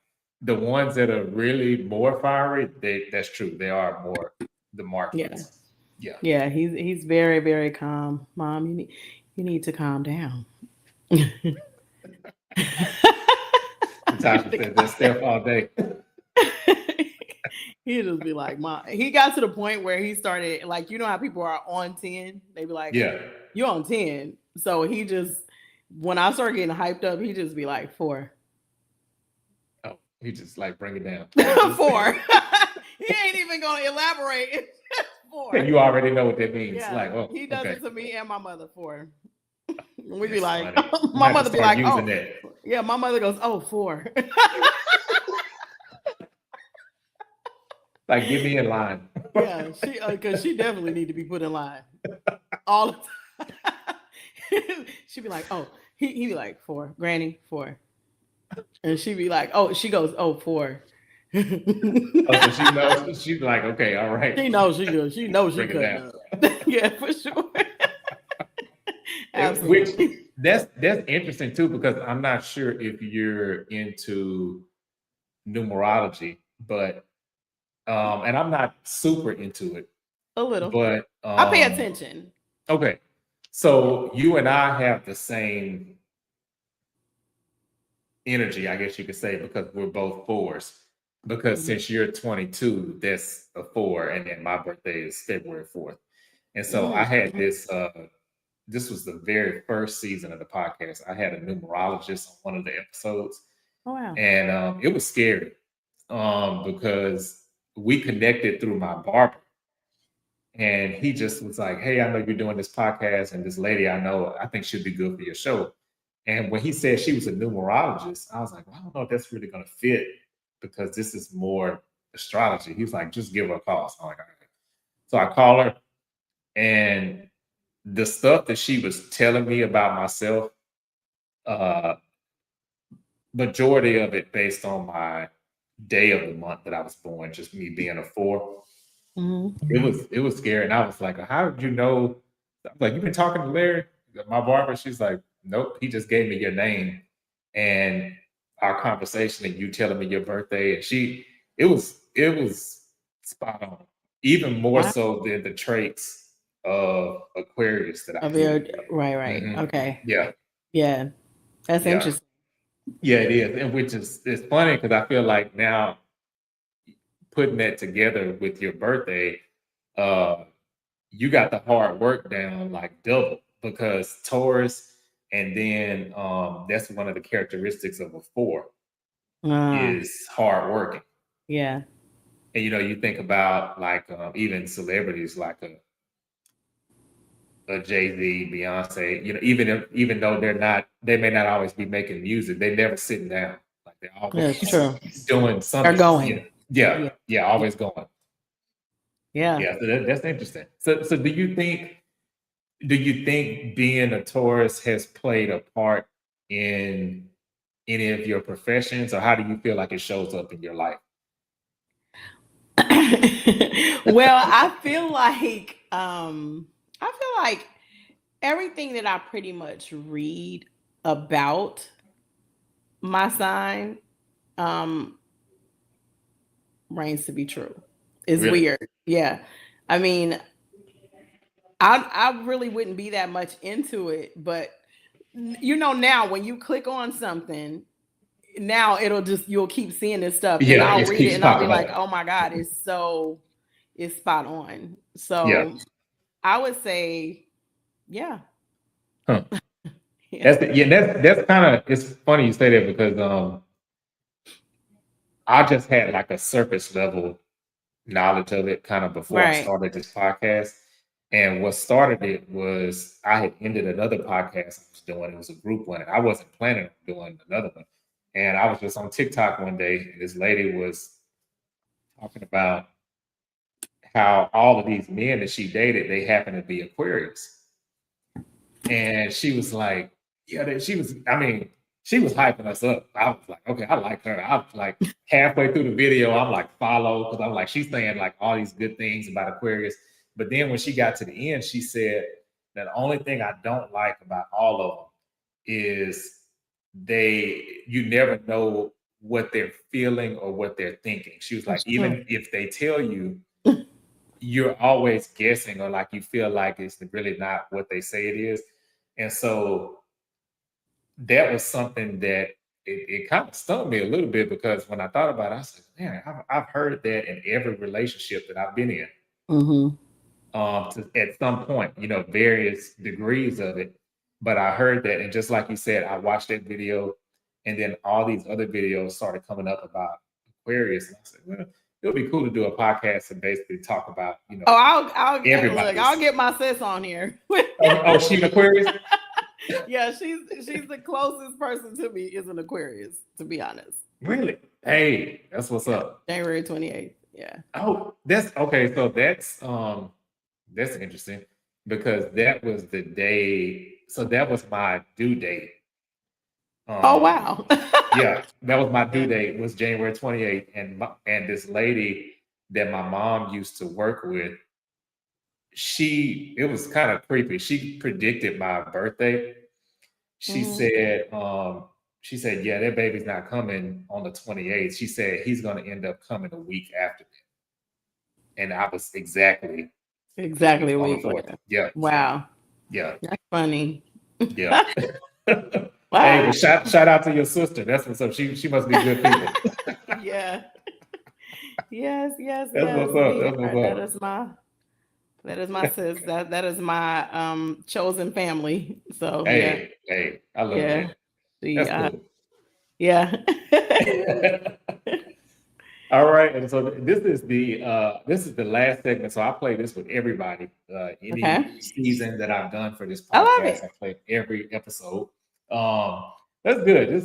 The ones that are really more fiery, that's true. They are more the marked yeah, ones. Yeah. yeah. He's very very calm. Mom, you need to calm down. Natasha says that's Steph all day. He'd just be like, Mom. He got to the point where he started, like, you know how people are on 10? They be like, Yeah. you on 10. So he just, when I start getting hyped up, he just be like, 4. Oh, he just like bring it down. 4. He ain't even going to elaborate. It's just 4. You already know what that means. Yeah. Like, oh, He does okay. it to me and my mother, 4. We be That's like, funny. I'm gonna my have to mother be start like, using oh, that. yeah, my mother goes, oh, 4. Like, get me in line. Yeah, because she definitely need to be put in line all the time. She'd be like, oh, he be like, 4, Granny, 4. And she'd be like, oh, she goes, oh, 4. Oh, so she knows. She's like, okay, all right, She knows she good. She knows she bring it cutting down. up. Yeah, for sure. Which Absolutely. that's interesting too because I'm not sure if you're into numerology, but and I'm not super into it, A little. but I pay attention. okay. So you and I have the same energy, I guess you could say, because we're both fours. Because Mhm. since you're 22, that's a 4, and then my birthday is February 4th. And so I had Mhm. this was the very first season of the podcast. I had a numerologist on one of the episodes, Oh, wow. and it was scary because we connected through my barber, and he just was like, "Hey, I know you're doing this podcast, and this lady I know, I think she'd be good for your show." And when he said she was a numerologist, I was like, well, I don't know if that's really going to fit because this is more astrology. He's like, just give her a call. So I'm like, all right. So I call her, and the stuff that she was telling me about myself, uh, majority of it based on my day of the month that I was born, just me being a 4. It was scary, and I was like, "How did you know?" I'm like, "You been talking to Larry, my barber?" She's like, "Nope, he just gave me your name and our conversation, and you telling me your birthday." And it was spot on, even more Wow. so than the traits of Aquarius that I Of do. your right. Hmm. Okay. Yeah, Yeah. That's yeah, interesting. yeah. It is, and which is it's funny because I feel like now putting that together with your birthday. uh, you got the hard work down like double because Taurus, and then that's one of the characteristics of a 4 Ah, is hard working. yeah. And you think about like even celebrities like a Jay Z, Beyonce. Even though they may not always be making music, they never sitting down. Like they're That's always true. doing They're something. Yeah, going. yeah, Yeah. yeah, Yeah. always going. Yeah. Yeah, so that's interesting. So do you think being a Taurus has played a part in any of your professions, or how do you feel like it shows up in your life? Well, I feel like everything that I pretty much read about my sign um reigns to be true. It's Really? weird. Yeah. I mean, I really wouldn't be that much into it, but now when you click on something, now you'll keep seeing this stuff and Yeah, I'll it read it keeps and I'll be popping like, up. "Oh my god, it's spot on." Yeah. So, I would say yeah. Huh. Yeah. That's kind of it's funny you say that because I just had like a surface level knowledge of it kind of before I Right. started this podcast. And what started it was I had ended another podcast I was doing. It was a group one, and I wasn't planning on doing another one. And I was just on TikTok one day, and this lady was talking about how all of these men that she dated, they happen to be Aquarius. And she was like, yeah, I mean, she was hyping us up. I was like, okay, I like her. I was like halfway through the video, I'm like, follow, because I'm like, she's saying like all these good things about Aquarius. But then when she got to the end, she said that the only thing I don't like about all of them is you never know what they're feeling or what they're thinking. She was like, That's true. even if they tell you, you're always guessing or like you feel like it's really not what they say it is. And so that was something that it kind of stumped me a little bit because when I thought about it, I said, man, I've heard that in every relationship that I've been in Mhm. at some point, various degrees of it. But I heard that, and just like you said, I watched that video, and then all these other videos started coming up about Aquarius, and I said, well, it would be cool to do a podcast and basically talk about, Oh, I'll look. I'll everybody's. get my sis on here. Oh, she an Aquarius? Yeah, she's the closest person to me is an Aquarius, to be honest. Really? Hey, that's what's Yeah, up. January 28th. Yeah. Oh, that's okay. So that's interesting because that was the day. So that was my due date. Oh Um, wow. yeah, that was my due Yeah. date was January 28th, and this lady that my mom used to work with, it was kind of creepy. She predicted my birthday. She Mhm. said, she said, yeah, that baby's not coming on the 28th. She said he's gonna end up coming a week after that. And I was exactly a Exactly week a on the week 4th. later. Yeah, Wow. yeah, That's funny. yeah. Hey, Wow. but shout out to your sister. That's what's up. She must be good people. Yeah. Yes, yes, That's yes. what's up. We That's are. what's That up. is my sis. That is my chosen family. So yeah. Hey, I love Yeah. that. The That's cool. yeah. All right, and so this is the last segment. So I play this with everybody. Any Okay. season that I've done for this I love podcast, it. I play every episode. Um, that's good.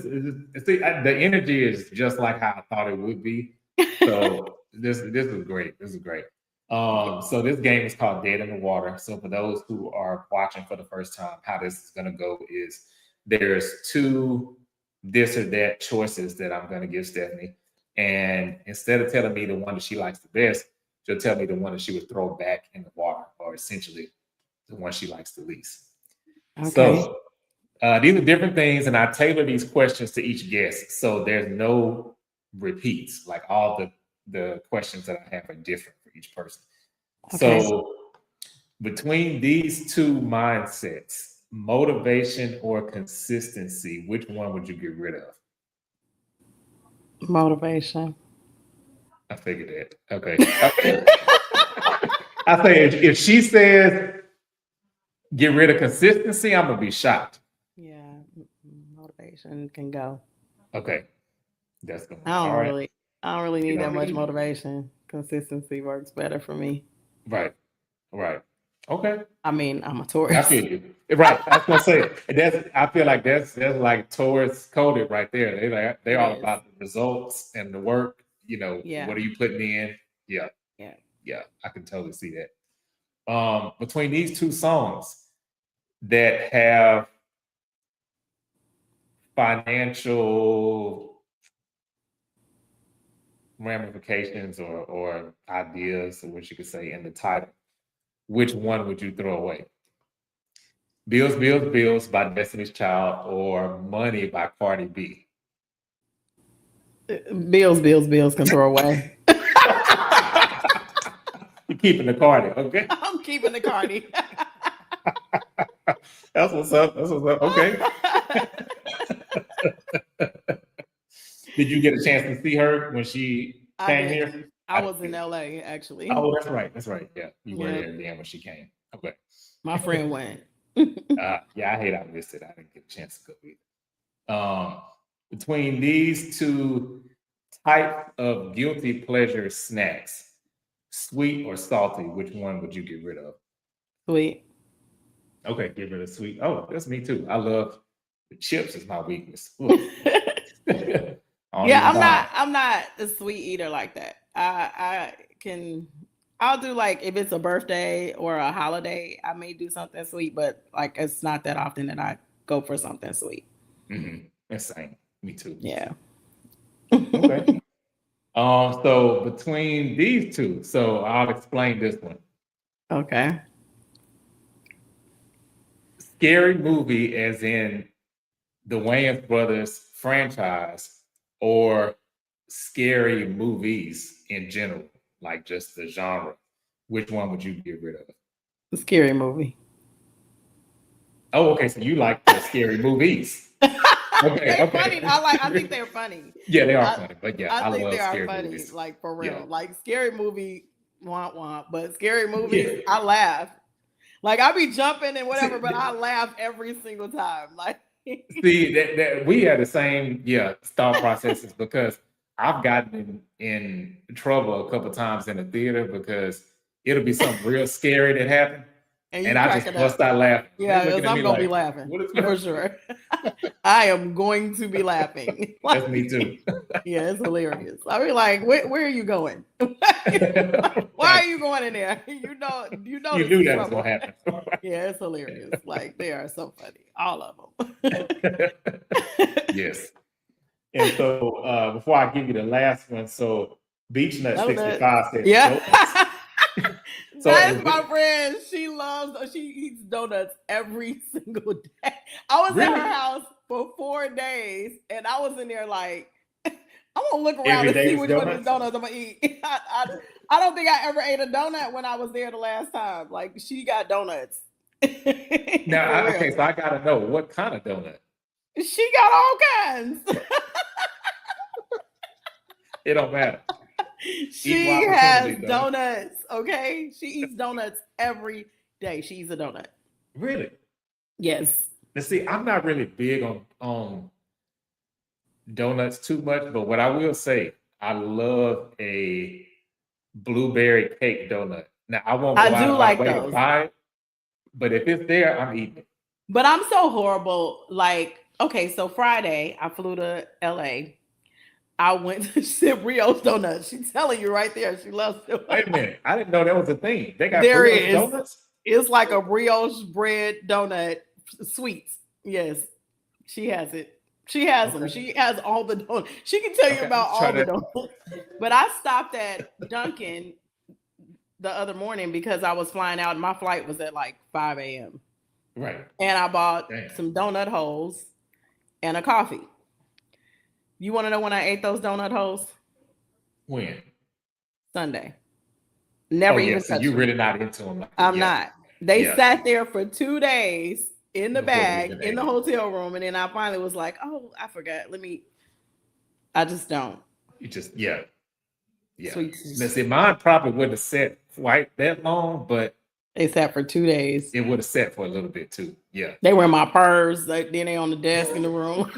See, the energy is just like how I thought it would be. So this is great. This is great. So this game is called Dead in the Water. So for those who are watching for the first time, how this is going to go is there's two this or that choices that I'm going to give Stephanie. And instead of telling me the one that she likes the best, she'll tell me the one that she would throw back in the water, or essentially the one she likes the least. Okay. So these are different things, and I tailor these questions to each guest. So there's no repeats. Like all the questions that I have are different for each person. Okay. So between these two mindsets, motivation or consistency, which one would you get rid of? Motivation. I figured that. Okay. I say if she says get rid of consistency, I'm gonna be shocked. Yeah, motivation can go. Okay, that's good. I All don't right. really, I don't really You need that don't much need motivation. Consistency works better for me. right, right. Okay, I mean, I'm a I Taurus. feel you. Right, I was gonna say that's. I feel like that's like Taurus coded right there. They're It all is. about the results and the work. Yeah, What are you putting in? Yeah, yeah. yeah. I can totally see that. Between these two songs that have financial ramifications or ideas, or what you could say in the title, which one would you throw away? Bills, Bills, Bills by Destiny's Child or Money by Cardi B? Bills can throw away. You're keeping the Cardi, okay? I'm keeping the Cardi. That's what's up. That's what's up. Okay. Did you get a chance to see her when she I came here? didn't. I was in LA actually. Oh, that's right. That's right. Yeah, you were Yeah, there then when she came. Okay. my friend went. Yeah, I hate I missed it. I didn't get a chance to go either. Between these two types of guilty pleasure snacks, sweet or salty, which one would you get rid of? Sweet. Okay, get rid of sweet. Oh, that's me too. I love the chips is my weakness. I don't Yeah, even I'm buy not. them. I'm not a sweet eater like that. I can. I'll do like if it's a birthday or a holiday, I may do something sweet, but like it's not that often that I go for something sweet. That's same. Me too. Yeah. Okay. So between these two, so I'll explain this one. Okay. Scary movie, as in the Wayans Brothers franchise, or scary movies in general, like just the genre. Which one would you get rid of? Scary movie. Oh, okay. So you like the scary movies. Okay, They're okay. funny. I think they're funny. Yeah, they are I, funny. But yeah, I I think love they are scary funny, movies. like for Yeah. real. Like scary movie, womp, but scary movies, Yeah. I laugh. Like I be jumping and whatever, See, but I laugh every single time. Like see that we have the same thought processes because I've gotten in trouble a couple times in the theater because it'll be something real scary that happened, and you and I crack just it bust up. out laughing. Yeah, They because looking at I'm me gonna be like, laughing "What is for going sure. I am going to be laughing. That's me too. Yeah, it's hilarious. I be like, where are you going? Why are you going in there? You know You this knew is that was trouble. gonna happen. Yeah, it's hilarious. Like they are so funny, all of them. Yes. And so before I give you the last one, so Beach Nut Donuts. 65 says Yeah. donuts. So That's is my it friend. She eats donuts every single day. I was at really her house for 4 days and I was in there like, I'm gonna look around every and day see is which one of these donuts? donuts I'm gonna eat. I don't think I ever ate a donut when I was there the last time. Like she got donuts. Now, For okay, real. so I gotta know what kind of donut. She got all kinds. It don't matter. Equal She has opportunity, though. donuts. Okay. She eats donuts every day. She eats a donut. Really? Yes. Now, see, I'm not really big on donuts too much, but what I will say, I love a blueberry cake donut. Now, I won't I go out do of my like way to those. buy it, but if it's there, I'm eating it. But I'm so horrible. Like, okay, so Friday I flew to LA. I went to Sip Rio's Donuts. She's telling you right there. She loves it. Wait a minute, I didn't know that was a thing. They got There brioche is. donuts. It's like a brioche bread donut sweets. Yes, she has it. She has them. Okay. She has all the donuts. She can tell you Okay. about Try all the that. donuts. But I stopped at Dunkin' the other morning because I was flying out and my flight was at like 5 a.m. Right. And I bought Damn. some donut holes and a coffee. You want to know when I ate those donut holes? When? Sunday. Oh Never yeah. even So touched you're them. really not into them like that. I'm Yeah. not. They Yeah. sat there for 2 days in the Before we bag even in ate the it. hotel room. And then I finally was like, oh, I forgot. I just don't. You just yeah. Sweet. Now see, mine probably wouldn't have set quite that long, but They sat for 2 days. it would have set for a little bit too. Yeah. They were in my purse. Then they on the desk in the room.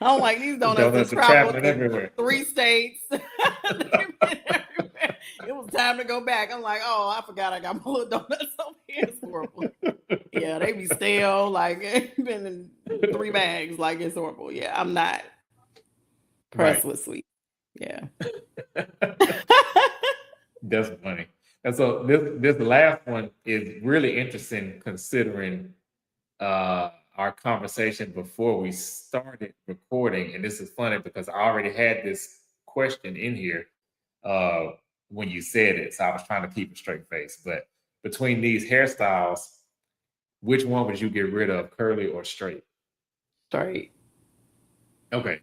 I'm like, these donuts Donuts have are traveled traveling to everywhere. 3 states. They've been everywhere. It was time to go back. I'm like, oh, I forgot I got my little donuts over here. It's horrible. Yeah, they be stale. Like, it's been in 3 bags. Like, it's horrible. Yeah, I'm not pressed with sweet. Yeah. That's funny. And so this last one is really interesting considering our conversation before we started recording. And this is funny because I already had this question in here when you said it. So I was trying to keep a straight face. But between these hairstyles, which one would you get rid of, curly or straight? Straight. Okay.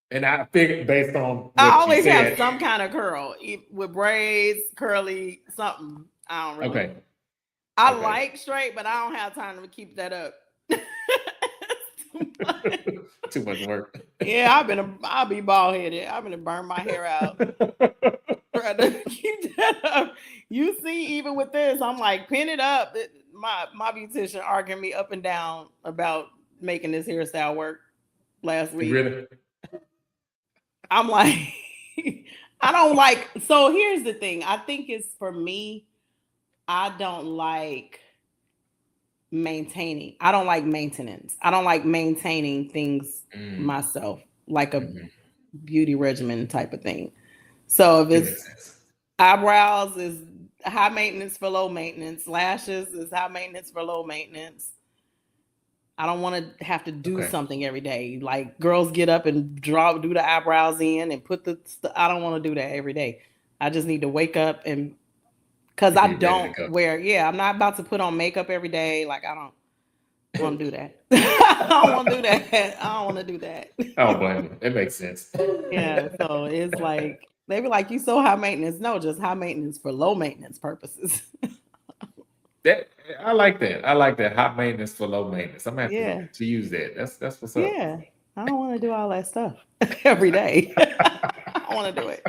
And I figured based on I what you always have said. some kind of curl with braids, curly, something. I don't really. Okay. I like straight, but I don't have time to keep that up. Too much work. Yeah, I'll be bald headed. I'm gonna burn my hair out. Try to keep that up. You see, even with this, I'm like, pin it up. My beautician arguing me up and down about making this hairstyle work last week. Really? I'm like, I don't like. So here's the thing. I think it's for me. I don't like maintaining. I don't like maintenance. I don't like maintaining things myself, like a beauty regimen type of thing. So if it's eyebrows is high maintenance for low maintenance, lashes is high maintenance for low maintenance. I don't want to have to do something every day. Like girls get up and do the eyebrows in and put I don't want to do that every day. I just need to wake up and because I don't I'm not about to put on makeup every day. Like I don't want to do that. I don't want to do that. I don't want to do that. Oh, blame it makes sense. Yeah. So it's like they be like, you so high maintenance. No, just high maintenance for low maintenance purposes. I like that. I like that high maintenance for low maintenance. I'm gonna have to use that. That's what's up. Yeah. I don't want to do all that stuff every day. I don't want to do it.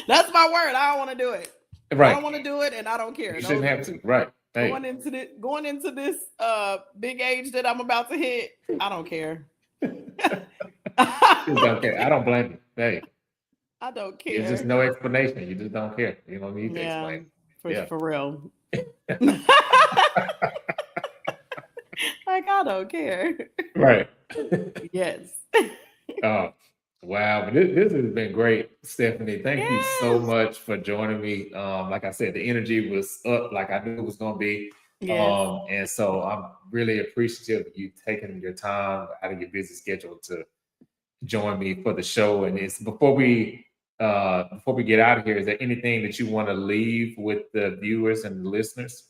That's my word. I don't want to do it. Right. I don't want to do it, and I don't care. You shouldn't have to. Right. Hey. Going into this big age that I'm about to hit, I don't care. Okay. I don't blame you. Hey. I don't care. There's just no explanation. You just don't care. You don't need to explain. For real. Like I don't care. Right. Yes. Oh, wow. This has been great, Stephanie. Thank you so much for joining me. Like I said, the energy was up like I knew it was going to be. Yes. And so I'm really appreciative of you taking your time out of your busy schedule to join me for the show. And it's before we get out of here, is there anything that you want to leave with the viewers and the listeners?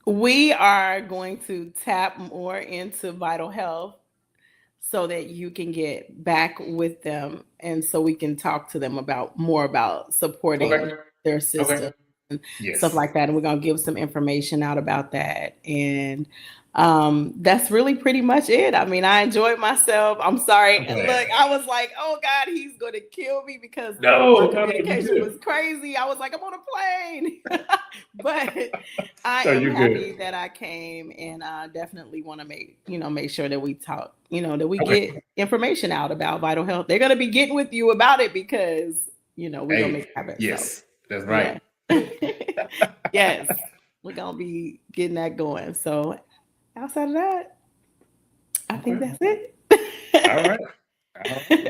We are going to tap more into Vital Health so that you can get back with them and so we can talk to them more about supporting their system and stuff like that. And we're going to give some information out about that. And that's really pretty much it. I mean, I enjoyed myself. I'm sorry. Look, I was like, oh God, he's going to kill me because my communication was crazy. I was like, I'm on a plane. But I am happy that I came, and I definitely want to make sure that we talk, that we get information out about Vital Health. They're going to be getting with you about it because, we're going to make habits. Yes, that's right. Yeah. Yes, we're going to be getting that going. So outside of that, I think that's it. All right.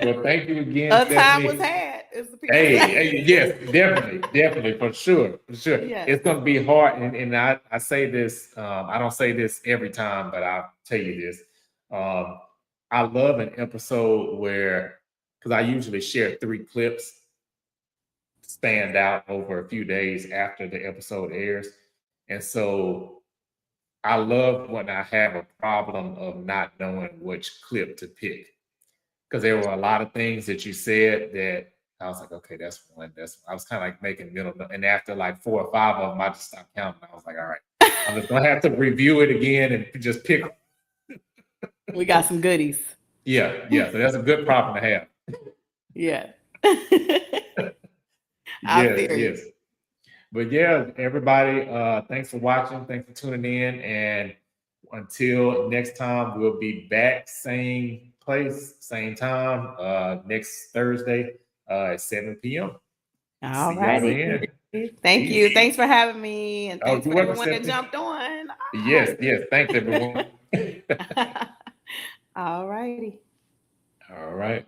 Well, thank you again. A time was had. as the people Hey, say. yes, definitely, for sure, for sure. Yes. It's going to be hard, and I say this. I don't say this every time, but I'll tell you this. Um, I love an episode where, because I usually share 3 clips stand out over a few days after the episode airs, and so I love when I have a problem of not knowing which clip to pick, because there were a lot of things that you said that I was like, okay, that's one. I was kind of like making middle, and after like 4 or 5 of them, I just stopped counting. I was like, all right, I'm just gonna have to review it again and just pick. We got some goodies. Yeah. So that's a good problem to have. Yeah. I Yes, feel yes. you. But yeah, everybody, thanks for watching. Thanks for tuning in. And until next time, we'll be back, same place, same time, next Thursday at 7 p.m. All See y'all righty. then. Thank Peace. you. Thanks for having me. And Oh, thanks you're for welcome, everyone that Stephanie. jumped on. Yes, yes. Thanks, everyone. All righty. All right.